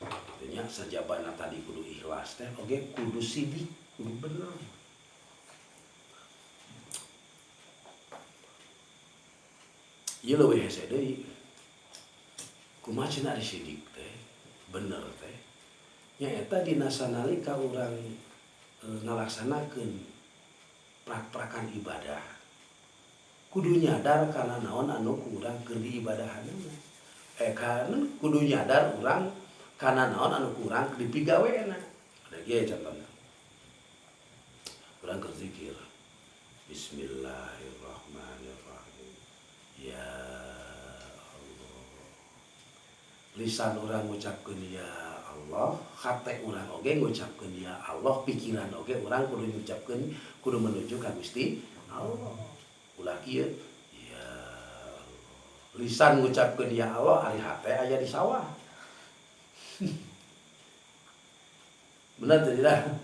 Artinya sajabana tadi kudu ikhlas teh oge kudu sidik, kudu bener. Ieu leuwih hese deui. Kumaha cenah ari sidik teh? Bener teh. Nyaeta dina sanalika urang ngalaksanakeun prak-prakan ibadah. Kudu nyadar kana naon anu urang keur diibadahanna. Kan kudu nyadar urang kana naon anu urang dipigaweana. Ada ge contohna. Urang keur zikir. Bismillahirrahmanirrahim. Ya Allah. Lisan urang ngucapkeun ya Allah, hate urang oge ngucapkeun ya Allah, pikiran oge urang kudu ngucapkeun kudu menuju ka Gusti Allah. Ulah kieu ya Allah. Lisan ngucapkeun ya Allah, ari hate aya di sawah. Benar tidak?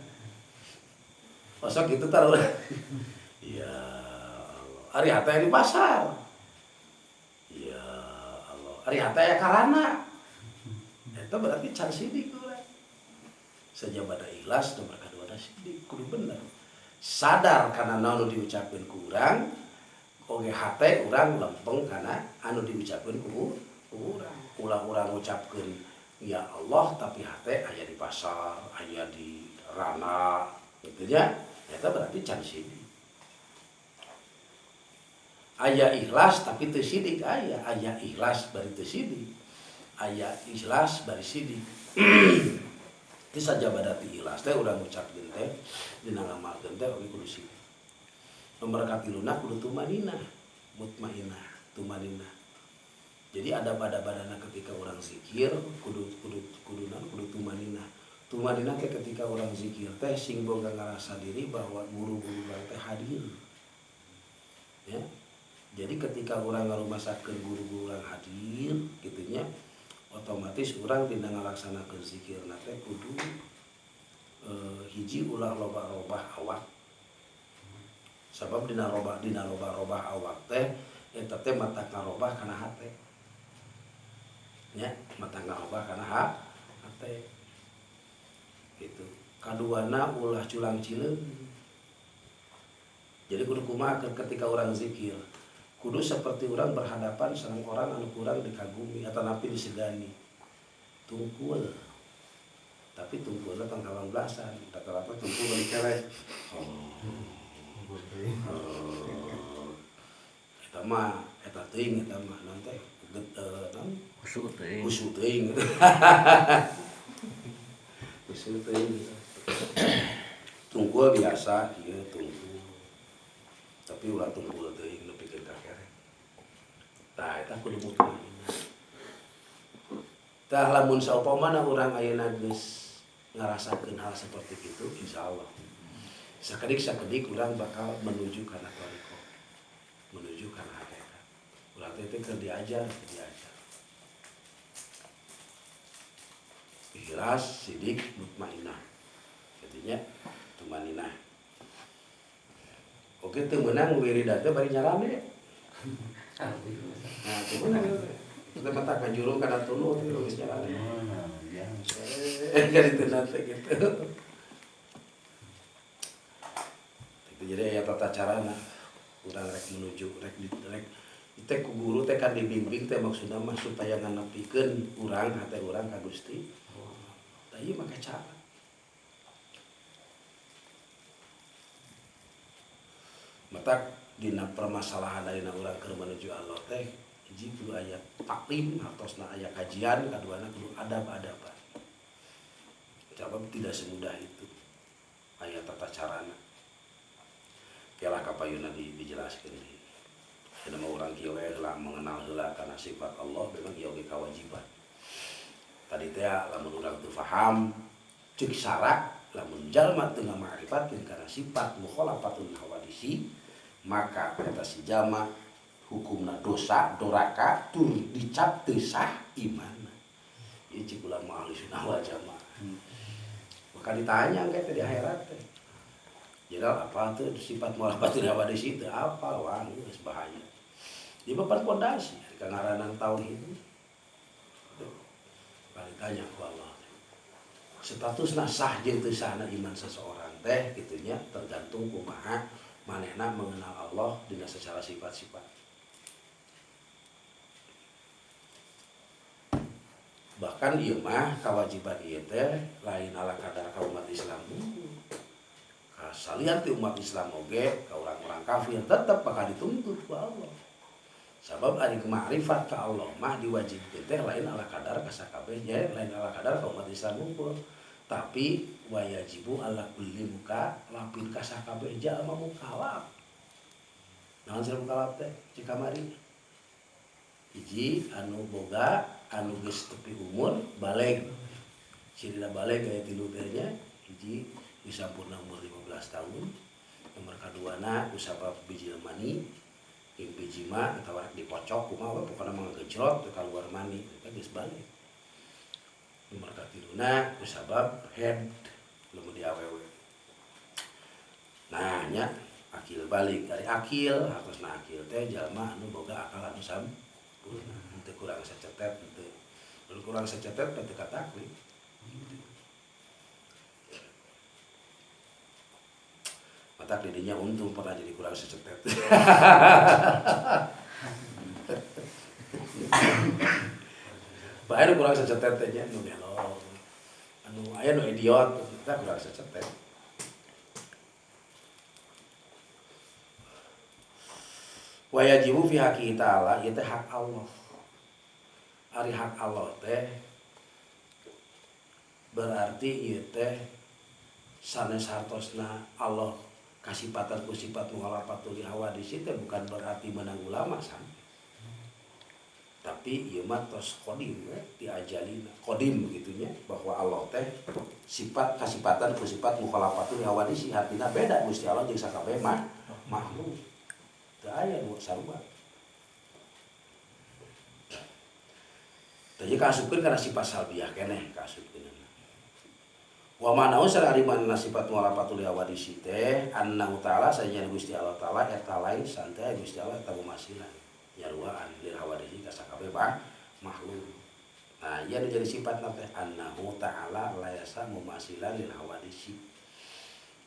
Masa gitu taruh. Ya Allah. Ari hate aya di pasar. Ya Allah. Ari hate aya karana. Eta berarti can sidik urang. Sajabana ikhlas nomor kadua sidik kudu bener. Sadar kana naon diucapkeun ku urang, oge hate urang lempeng kana anu diucapkeun ku urang. Ulah urang ngucapkeun ya Allah tapi hate aya di pasar, aya di rana, gitu nya. Eta berarti can sidik. Aya ikhlas tapi teu sidik aya ikhlas bari teu sidik. Aya ikhlas bari sidik. Itu saja badati ikhlas teh urang ngucapkeun teh dina ngamalkeun teh oge kudu sidik. Nomor katiluna kudu tumaninah, mutmainah, tumaninah. Jadi ada badana ketika orang zikir kudu tumaninah. Tumaninah teh ketika orang zikir teh sing boga ngarasa diri bahwa guru-guru urang teh hadir. Ya. Jadi ketika orang ngarumasakeun guru-guru urang hadir kitu nya otomatis urang dina ngalaksanakeun zikirna teh kudu hiji ulah loba-robah awak. Sabab dina loba-robah awak teh eta teh mata ngarobah kana hate. Nya, mata ngarobah kana hate. Gitu. Kaduana ulah culang cileung. Jadi kudu kumaha ketika orang zikir. Kudu seperti orang berhadapan sareng orang anu kurang dikagumi atau napi disegani. Tungkul. Tapi tungkulna tong 18-an, rata-rata tungkul bari kelek. Eta mah eta teuing eta mah naon teh usut teuing. Usut teuing. Usut teuing. Tungkul biasa ieu tungkul. Tapi ulah tungkul teuing nepikeun ka kere. Tah eta kudu mutmainah. Tah lamun saupamana urang ayeuna geus ngarasakeun hal seperti itu insyaallah sakedik urang bakal menuju kana thariqah, menuju kana hakikat. Urang teh keur diajar. Ikhlas, sidik, mutmainah. Artinya tumaninah. Oke teu meunang wiridan teh bari nyarane. Nah, teu meunang. Kita mata kajurung kana tunu teh geus nyarane. Kan itu nanti gitu. Jadi aya tata carana urang rek menuju rek teh ku guru teh kan dibimbing teh maksudna mah supaya nganepikeun urang hate urang ka Gusti. Tah ieu make cara. Mata dina permasalahan dina urang keur menuju Allah teh hiji kudu aya taklim hartosna aya kajian, kaduana kudu adab-adaban. Sebab tidak semudah itu aya tata carana. Kelah kapayuna dijelaskeun deui. Cenah mah urang kieu we heula mengenal heula kana sifat Allah memang ieu ge kewajiban. Tadi teh lamun urang teu paham ceuk syarat lamun jalma teu ma'rifatkeun kana sifat mukhalafatun hawadisi maka eta si jalma hukumna dosa doraka tur dicap teu sah imanna. Ieu cik ulama ahli sunnah wal jamaah. Maka ditanya engke teh di akhirat teh. Jadi apa tuh sifat mukhalafatun hawadisi teh apa wah geus bahaya. Di papan pondasi kangaranan tauhid. Kalau ditanya ku Allah. Statusna sah jeung teu sahna iman seseorang teh kitunya tergantung kumaha manehna mengenal Allah dengan secara sifat-sifat. Bahkan ieu mah kewajiban ieu teh lain ala kadar ka umat Islam. Ka salian ti umat Islam oge ka urang-urang kafir tetep bakal dituntut ku Allah. Sabab ari ma'rifat ka Allah mah diwajibkeun teh lain ala kadar ka sakabehnya, lain ala kadar ka umat Islam unggul. Tapi wayajibu ala kulli muka lapin ka sakabeh jalma mukallaf. Naon cenah mukallaf teh? Cik kamari. Hiji anu boga anu geus tepi umur baleg. Cirina baleg aya tilu teh nya. Hiji geus sampurna umur 15 tahun. Nomor kaduana kusabab bijil mani, jeung biji mah atawa dipocok kumaha we pokona mah ngegejrot teu kaluar mani, eta geus baleg. Nomor katiluna kusabab head lamun di awewe. Nah nya akil balik dari akil hartosna akil teh jalma anu boga akal anu sampurna teu kurang sacetet teu. Lamun kurang sacetet teu katakwin. Matak didinya untung pernah jadi kurang sacetet. Bae kurang sacetet teh nya nu belok. Anu aya nu idiot kita kurang sacetet. Wa yajibu fi haqqi ta'ala ieu teh hak Allah. Ari hak Allah teh berarti ieu teh sanes hartosna Allah kasipatan ku sifat mukhalafatul hawadis teh bukan berarti menang ulama sampai. Tapi ieu mah tos qadim we diajalina. Qadim begitunya bahwa Allah teh sifat kasipatan ku sifat mukhalafatul hawadis artina beda Gusti Allah jeung sakabeh makhluk. Teu aya nu sarua. Tadi kasupkeun kana sifat salbiyah keneh kasupkeun. Wa manahu sarari manna sifat mukhalafatul hawadis teh annahu ta'ala sayyidina Gusti Allah taala eta lain santai Gusti Allah eta mumasilan. Nyaruaan lil hawadisi ka sakabeh makhluk. Nah, ieu jadi sifat teh annahu ta'ala layasa mumasilan lil hawadisi.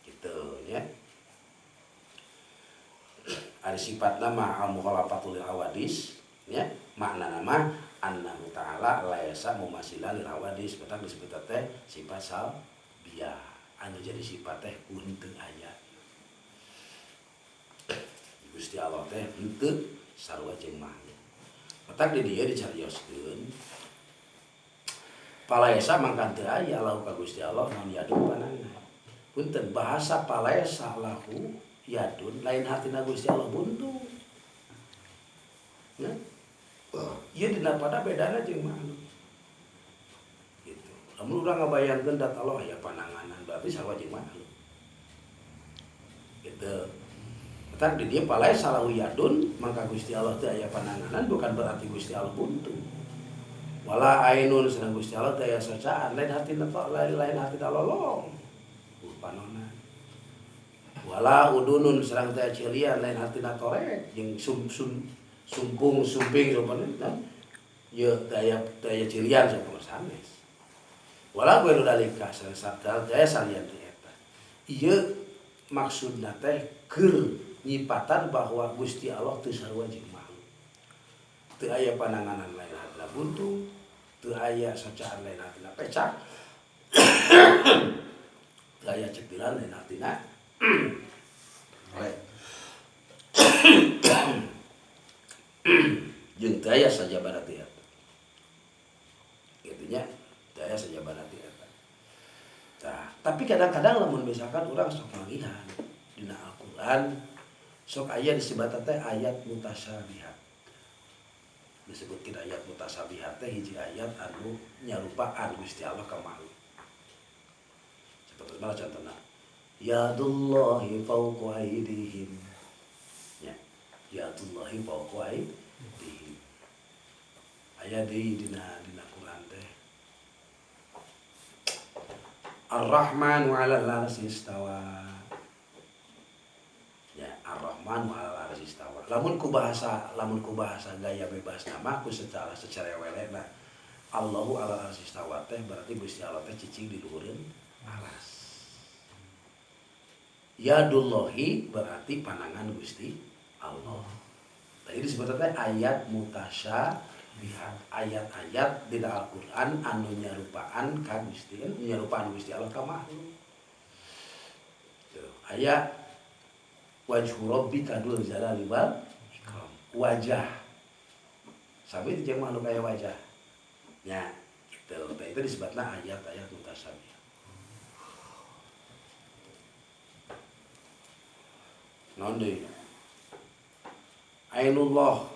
Kitu nya. Ari sifatna mah al mukhalafatul hawadis nya maknana mah annahu ta'ala layasa mumasilan lil hawadis betak disebut teh sifat salbiyah anu jadi sifat teh henteu aya. Gusti Allah teh henteu sarua jeung makhluk. Matak di dieu dicarioskeun. Palaesa mangka teu aya lahu ka Gusti Allah naon yadun panangan. Punten bahasa palaesa lahu yadun lain hartina Gusti Allah buntu. Ya. Ieu dina pada bedana jeung makhluk. Gitu. Lamun urang ngabayangkeun dat Allah aya pananganan berarti sarua jeung makhluk. Gitu. Tak di dia palai salahu yadun maka Gusti Allah teu aya pananganan bukan berarti Gusti Allah buntu. Wala ainun senang Gusti Allah teu aya socaan lain hartina lain hartina lolong. Panonna. Wala udunun serang teu cilian lain hartina torek jeung sumpung sumping sampana. Ye teu aya cilian sampana sanes. Wala gue dalika sabda daya salian teh eta. Ieu maksudna teh keur nyipatan bahwa Gusti Allah teu sarua jeung makhluk. Teu aya pananganan lain hartina buntu, teu aya socaan lain hartina pecak. Teu aya cepilan lain hartina Jeung teu aya sajabana teh eta. Kitu nya, teu aya sajabana teh eta. Tah, tapi kadang-kadang lamun misalkan urang sok mangihan dina Al-Qur'an sok aya disebut teh ayat mutasyabihat. Disebutkeun ayat mutasyabihat teh hiji ayat anu nyarupaan Gusti Allah ka makhluk. Seperti mana contohna? Yadullahi fawqa aydihim. Ya. Yadullahi fawqa aydihim. Aya deui dina Quran teh. Ar-Rahmanu 'alal 'arsy istawa. Ya, Ar-Rahmanu 'alal 'arsy istawa. Lamun ku bahasa gaya bebas nama ku secara welena Allahu 'alal 'arsy istawa teh berarti Gusti Allah teh cicing di luhureun aras. Yadullahi berarti panangan Gusti Allah. Tadi disebut teh ayat mutasyabihat, ayat-ayat di Al-Qur'an anu nyarupaan ka Gusti, nyarupaan Gusti Allah ka makhluk. Aya wajhu rabbika dzul jalali wal ikram. Wajah. Sami jeung makhluk aya wajah. Nya, gitu. Itu disebutna ayat-ayat mutasyabihat. Naon deui? Ainullah.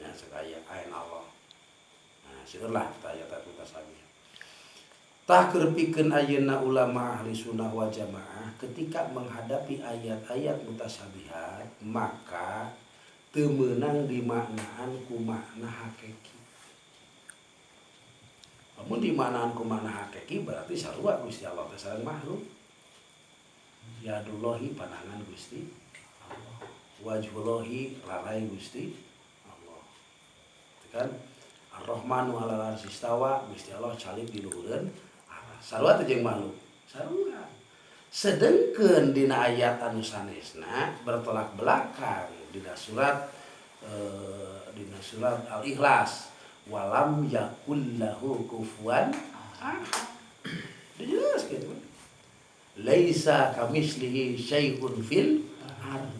Ya sakaya ain Allah. Nah, seulah ayat-ayat mutasyabihat. Tah keur pikeun ayeuna ulama ahli sunnah wal jamaah ketika menghadapi ayat-ayat mutasyabihat maka teu meunang dimaknaan ku makna hakiki. Lamun dimaknaan ku makna hakiki berarti sarua Gusti Allah teh sareng makhluk. Yadullahi panangan Gusti wajhullahi larai Gusti Allah. Kan Ar-Rahmanu 'alal 'arsy istawa, Gusti Allah calik di luhureun aras. Sarua teh jeung makhluk. Sarua. Sedengkeun dina ayat anu sanesna bertolak belakang dina surat Al-Ikhlas, walam yakul lahu kufuwan ahad. Dijelaskeun. Laisa kamitslihi syai'un fil ardi.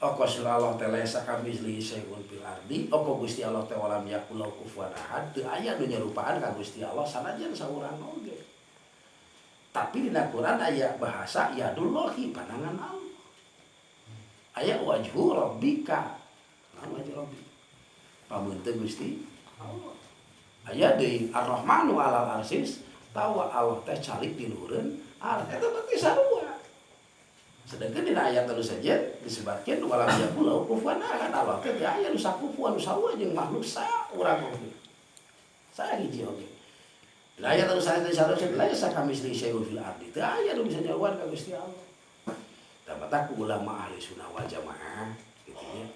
Oko surah Allah teh laisa kamitslihi syai'un fil ardi. Oko Gusti Allah teh walam yakul lahu kufuwan ahad. Teu aya nu nyarupaan ka Gusti Allah sanajan saurang oge. Tapi dina Quran aya bahasa yadullahi panangan Allah. Aya wajhu rabbika. Naon wajhu rabbika? Pamun teu Gusti Allah. Aya deui Ar-Rahmanu 'alal 'arsy istawa, Allah teh calik di luhureun aras. Eta berarti sarua. Sedangkan dina ayat anu saja disebutkeun walam yakul lahu kufuwan ahad. Allah teh teu aya nu sakufuan sarua jeung makhluk saurang oge. Sahiji oge. Dina ayat anu sanes disebutkeun laisa kamitslihi syai'un fil ardi. Teu aya nu bisa nyaruan ka Gusti Allah. Tah mata ku ulama ahli sunnah wal jamaah gitu ya.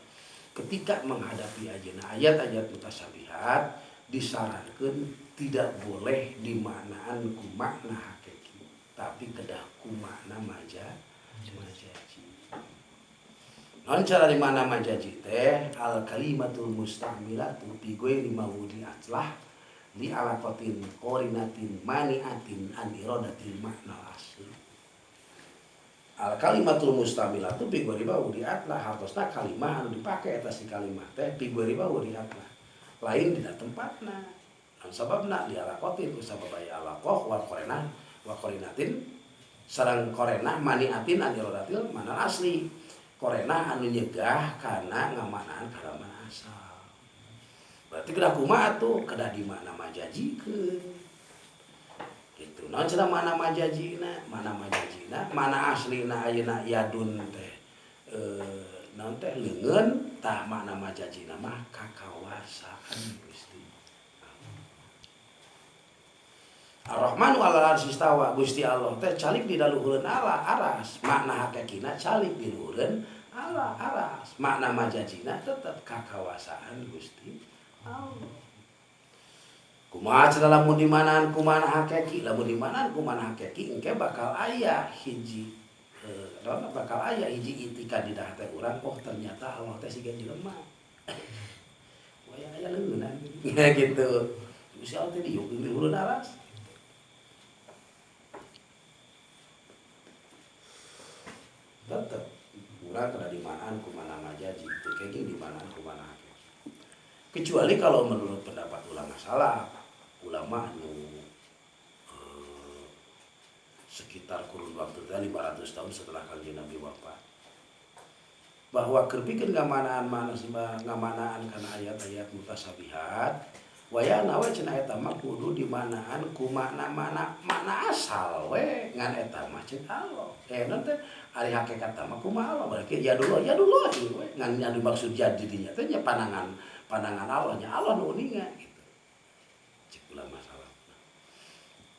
Ketika menghadapi ayat-ayat mutasyabihat disarankeun tidak boleh dimaknaan ku makna hakiki, tapi kedah ku makna majazi. Non cara di mana majazi teh al kalimatul mustamilatu bi ghairi mawdi'at lah li alaqatin qarinatin mani'atin an iradatil makna asli. Al kalimatul mustamilatu bi ghairi mawdi'at lah hartosna kalimah anu dipake eta si kalimah teh bi ghairi mawdi'at lah. Lain dina tempatna. An sababna li alaqatin ku sabab aya alaqah wa qarinatin sareng korena maniatin an iradatil mana asli. Korena anu nyegah kana ngamanaan kalaman asal. Berarti kedah kumaha atuh kedah di mana majajikeun. Gitu. Naon cenah mana majajina? Mana aslina ayeuna yadun teh naon teh leungeun tah mana majajina mah kakawasaan Gusti. Ar-Rahmanu 'alal 'arsy istawa, Gusti Allah teh calik di luhureun aras. Makna hakikina calik di luhureun aras. Makna majazina tetep kakawasaan Gusti Allah. Kumaha cenah lamun di manaan kumaha hakiki? Lamun di manaan kumaha hakiki engke bakal aya hiji itikad di hate urang, oh ternyata Allah teh siga jelema. Wah aya leungeun gitu. Gusti Allah teh di luhureun aras. Tetap urang kada dimanaan ku Kecuali kalau menurut pendapat ulama salaf, ulama sekitar kurun waktu 500 tahun setelah Kanjeng Nabi wafat, bahwa kerpikeun ngamanaan kana ayat-ayat mutasabihat wayana we cenah eta mah kudu dimanaan ku makna asal we ngan eta mah ceuk Allah. Teh ari hakikat mah kumaha Allah berarti ya dulu we ngan anu maksud jadi dinya teh nya pandangan Allah nya Allah nu uninga gitu. Cek ulama salaf.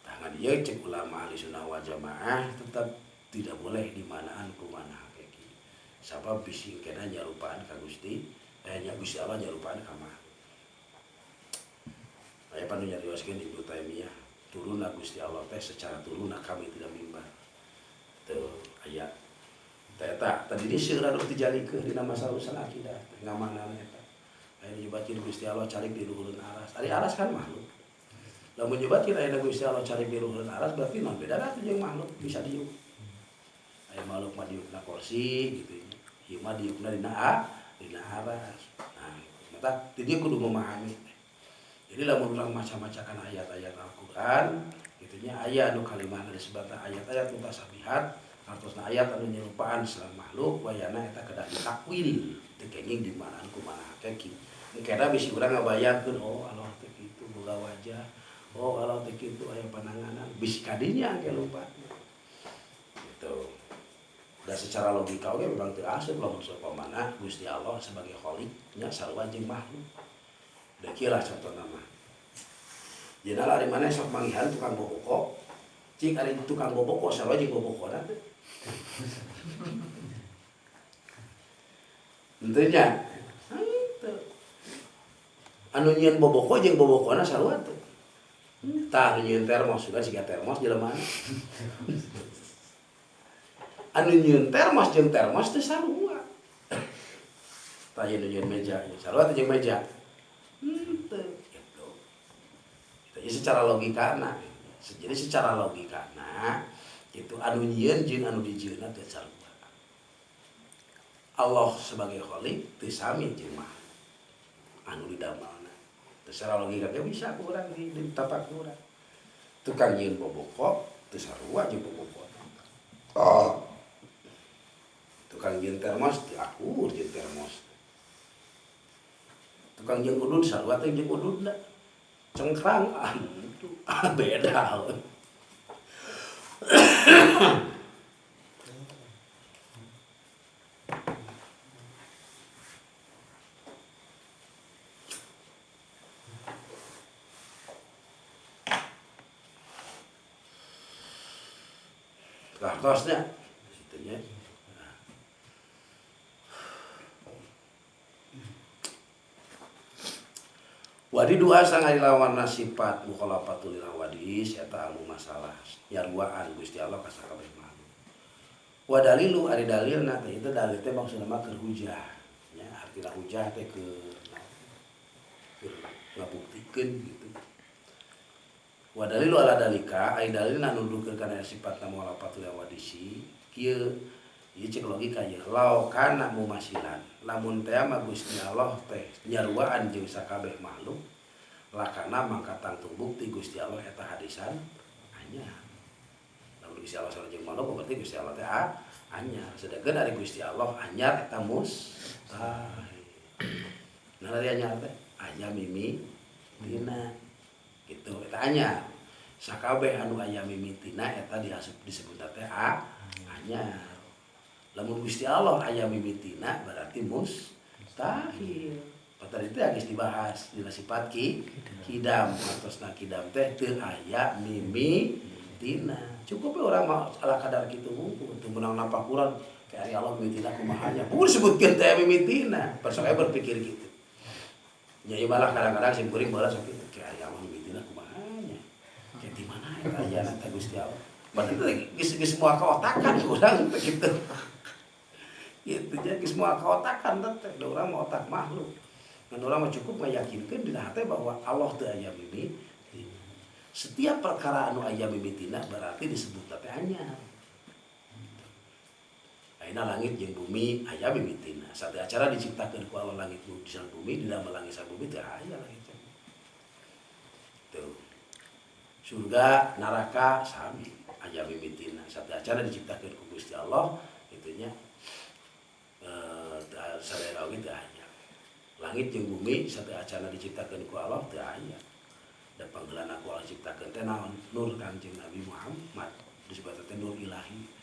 Tangan ieu cek ulama ahli sunnah wal jamaah tetap tidak boleh dimanaan ku mana hakiki. Sabab bisi kena nyarupaan ka Gusti, nya Gusti Allah nyarupaan ka mah. Aya panu nyarioskeun Ibnu Taimiyah, turunna Gusti Allah teh secara turunna kami tidak mimbar. Teu aya. Eta tadi di seueur anu dijalikeun dina masalah urusan akidah, ngamanana eta. Aya nyobakeun Gusti Allah carik di luhureun aras. Ari aras kan makhluk. Lamun nyobakeun aya Gusti Allah carik di luhureun aras berarti naon bedana teh jeung makhluk bisa diuk. Aya makhluk mah diukna kursi gitu. Ieu mah diukna dina aras. Nah, mata ti dieu kudu memahami. Jadi lamun urang maca-macakan ayat-ayat Al-Qur'an, gitunya aya anu kalimahna disebutna ayat-ayat mutasabihat, artosna ayat anu nyerupaan sareng makhluk, wayana eta kedah ditakwil, teu kenging di manaan kumaha hakiki. Engkena bisi urang ngabayangkeun, oh Allah teh kitu boga wajah, oh Allah teh kitu aya pananganan, bisi kadinya engke lupa. Gitu. Dan secara logika oge memang teu asup lamun saupamana Gusti Allah sebagai Khaliq nya sarua jeung makhluk. Da kieu lah contohna mah. Jenal ari maneh sok manggihan tukang boboko. Cik ari tukang boboko sarua jeung bobokona teh. Henteu nya. Anu nyieun boboko jeung bobokona sarua teh. Tah nyieun termos juga siga termos jelema. Anu nyieun termos jeung termos teh sarua. Tah nyieun meja, sarua teh jeung meja. Gitu. Jadi secara logikana itu anu nyieun jeung anu dijieunna teh sarua. Allah sebagai Khaliq teu sami jeung anu didamelna. Secara logika teh bisa ku urang di tapak urang. Tukang nyieun boboko teu sarua jeung bobokona. Oh. Tukang nyieun termos teu akur jeung termos. Tukang jeung udud sarua teh jeung ududna. Cengkrang beda. Kartosnya situnya. Wadi dua sang lawan sifat mukhalafatul lil hawadis eta anu masalah nyaruaan Gusti Allah ka sakabeh makhluk. Wa dalilu ari dalilna teh itu dalil teh maksudna mah keur hujah. Ya, artina hujah teh keur ngabuktikeun gitu. Wa dalilu ala dalika ai dalilna nuduhkeun kana sifatna mukhalafatul lil hawadisi kieu ieu cek logika ye law kana mumasilan lamun teh mah Gusti Allah teh nyaruaan jeung sakabeh makhluk lakana mangka tangtung bukti Gusti Allah eta hadisan anyar. Lamun Gusti Allah sareng jeung makhluk berarti Gusti Allah teh anyar. Sedangkeun ari Gusti Allah anyar eta mustahil. Nah ari anyar teh aya mimitina gitu eta anyar. Sakabeh anu aya mimitina eta disebut teh anyar. Lamun Gusti Allah aya mimitina berarti mustahil. Padahal itu geus dibahas dina sifat kidam. Atosna kidam teh teu aya mimitina. Cukup we urang mah ala kadar kitu hungkul teu meunang nampak Quran kayak ari Allah mimitina kumaha nya. Pun disebutkeun teh mimitina. Pasal berpikir gitu. Nya ieu malah kadang-kadang sim kuring balas sok kitu kayak ari Allah mimitina kumaha nya. Kayak di mana eta aya teh Gusti Allah. Padahal geus moal kaotakan urang teh kitu. Itu jadi semua keotakan teh, da urang mah otak makhluk. Ngan urang mah cukup meyakinkeun dina hate bahwa Allah teu aya mimitina. Setiap perkara anu aya mimitina berarti disebut teh anyar. Ayeuna langit jeung bumi aya mimitina. Satu acara diciptakeun ku Allah langit jeung bumi, dina langit sareng bumi teu aya langit jeung bumi. Tuh. Surga, neraka sami aya mimitina. Satu acara diciptakeun ku Gusti Allah kitu nya. Sadaya oge teu aya. Langit jeung bumi satu acara diciptakeun ku Allah teu aya. Da panggeulana ku Allah ciptakeun teh naon? Nur Kangjeng Nabi Muhammad disebut teh nur ilahi.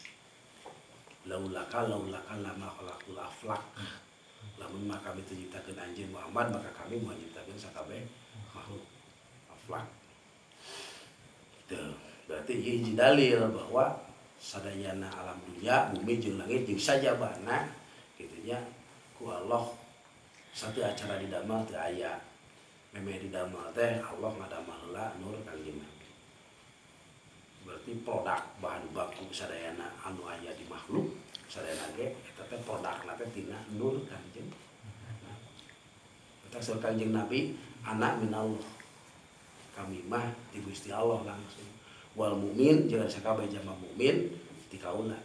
Laulaka lama khalaqul aflaq. Lamun maka kami menciptakeun anjeun Muhammad maka kami mau menciptakeun sakabeh makhluk aflaq. Tuh, berarti ieu hiji dalil bahwa sadayana alam dunia, bumi jeung langit jeung sajabana kitu nya ku Allah satu acara didamel teu aya. Meme didamel teh Allah ngadamel heula nur Kangjeng Nabi. Berarti produk bahan baku sadayana anu aya di makhluk sadayana ge eta teh produkna teh tina nur Kangjeng Nabi. Eta sur Kangjeng Nabi anak minallah. Kami mah di Gusti Allah langsung. Wal mukmin jeung sakabeh jamaah mukmin ti kaula.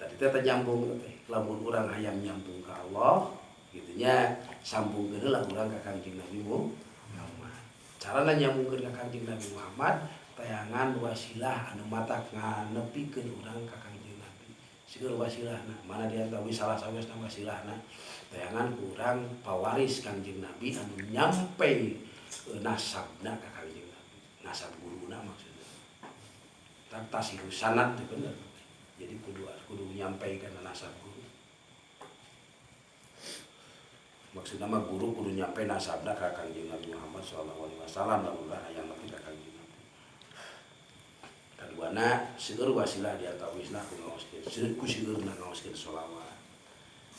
Tadi teh nyambung teh. Lamun urang hayang nyambung ka Allah kitu nya sambungkeun heula urang ka Kangjeng Nabi Muhammad. Carana nyambungkeun ka Kangjeng Nabi Muhammad tayangan wasilah anu matak nganepikeun urang ka Kangjeng Nabi. Sieun wasilahna, mana dia tahu salah sanesna wasilahna. Tayangan urang pawaris Kangjeng Nabi anu nyampe nasabna ka Kangjeng Nabi. Nasab guruna maksudna. Tasiru sanad teh bener. Jadi kudu nyampaikan nasab guru. Maksudna mah guru kudu nyampe nasabna ka Kangjeng Nabi Muhammad sallallahu alaihi wasallam lamun hayang nepi ka Kangjeng Nabi. Kaduana seueur wasilah di antawisna ku ngaoskeun ku seueurna ngaoskeun sholawat.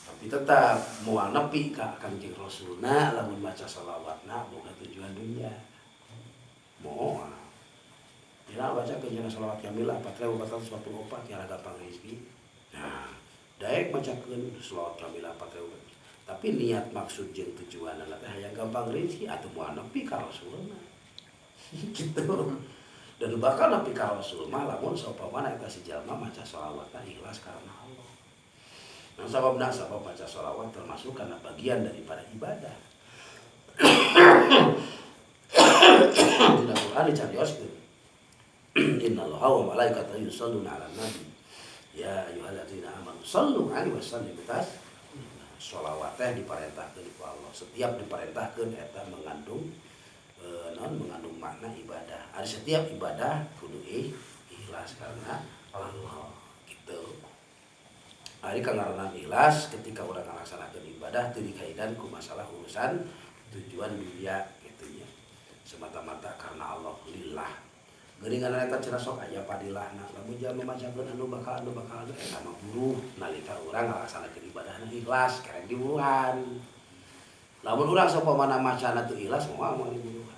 Tapi tetap moal nepi ka Kangjeng Rasulna lamun maca sholawatna boga tujuan dunya. Moal. Dina baca keunjana sholawat kamilah 4444 tiara gampang rezeki. Nah, daek macakeun sholawat kamilah 4000. Tapi niat maksud jeung tujuanna teh hayang gampang rezeki atuh moal nepi ka Rasulna. Gitu. Dan bakal nepi ka Rasul mah lamun saupamana eta si jalma maca sholawatna ikhlas karena Allah. Nah, sabab maca sholawat termasuk karena bagian daripada ibadah. Dina Quran dicarioskeun. Innallaha wa malaikatahu yusholluna 'alan nabi. Ya ayyuhalladzina amanu shallu 'alaihi wa sallimu taslima. Sholawat teh diparentahkeun ku Allah. Setiap diparentahkeun eta mengandung mengandung makna ibadah. Ada setiap ibadah kudu ikhlas karena Allah gitu. Ari kangaranan ikhlas ketika urang ngalaksanakeun ibadah teu dikaitan ku masalah urusan tujuan dunia gitu nya. Semata-mata karena Allah lillah. Geuningan eta cenah sok aya padilahna. Lamun jalma macakeun anu bakal eta mah buruh nalika urang ngalaksanakeun ibadahna ikhlas karek diburuhan. Lamun urang saupamana macana teu ikhlas moal diburuhan.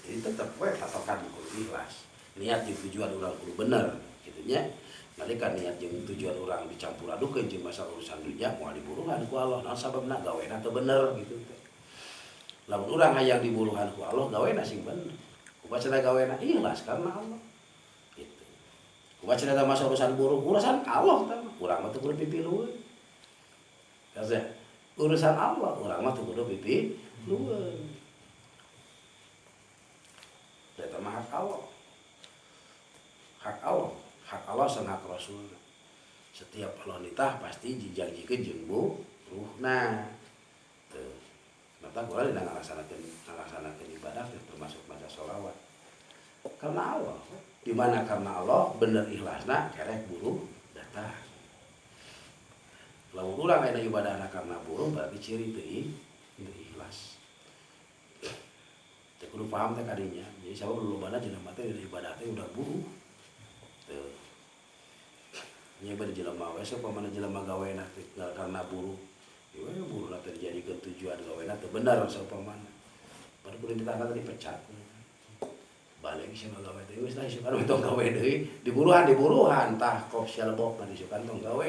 Jadi tetap we patokan kudu ikhlas. Niat jeung tujuan urang kudu bener kitu nya. Nalika niat jeung tujuan urang dicampur adukeun jeung masalah urusan dunya moal diburuhan ku Allah. Naon sababna gawena teu bener gitu teh. Lamun urang hayang diburuhan ku Allah gawena sing bener. Kubacana gawena ikhlas karena Allah. Gitu. Kubacana teh masalah urusan buruh, urusan Allah teh. Urang mah teu kudu pipilueun. Kaza urusan Allah, urang mah teu kudu pipilueun. Eta mah hak Allah. Hak Allah sang hak Rasul. Setiap Allah nitah pasti dijanjikeun jeung buruhna. Teu. Mata kula dina ngalaksanakeun ibadah termasuk maca sholawat. Karena Allah. Di mana karena Allah bener ikhlasna kerek buruh datang. Lamun urang aya ibadahna karena buruh berarti ciri teu ikhlas. Teu kudu paham teh kadinya. Jadi sabab lolobana jelema teh ibadah teh udah buruh. Teu. Nya bade jelema we sapamana jelema gawena teh karena buruh. Ieu buruh teh dijadikeun tujuan gawena teu bener sapamana. Padu kudu ditangkal dipecat. Balik sia gawe deui wis lah isukan tong gawe deui. Diburuhan tah kok sia lebok mah isukan tong gawe.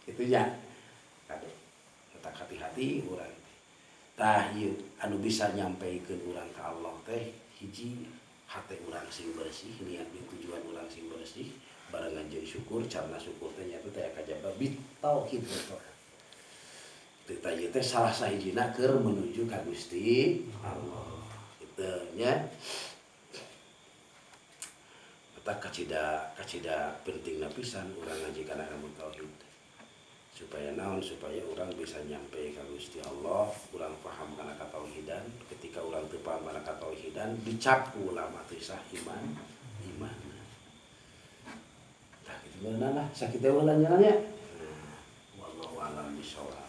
Kitu nya. Kade. Tetap hati-hati urang. Tah ieu anu bisa nyampaikeun urang ka Allah teh hiji hati urang sing bersih, niat di tujuan urang sing bersih, barengan jeung syukur, carana syukur teh nya teh aya kajaba bitauhid betul. Kita ieu teh salah sahijina keur menuju ka Gusti Allah. Kitu nya. Eta kacida pentingna pisan urang ngaji kana ilmu tauhid. Supaya naon, supaya orang bisa nyampe ka Gusti Allah, urang paham kana katauhidan. Ketika urang teu paham kana katauhidan, dicap ku ulama teh sah iman. Tah kitu beunana lah, sakitu heula nya. Wallahu a'lam bishawab.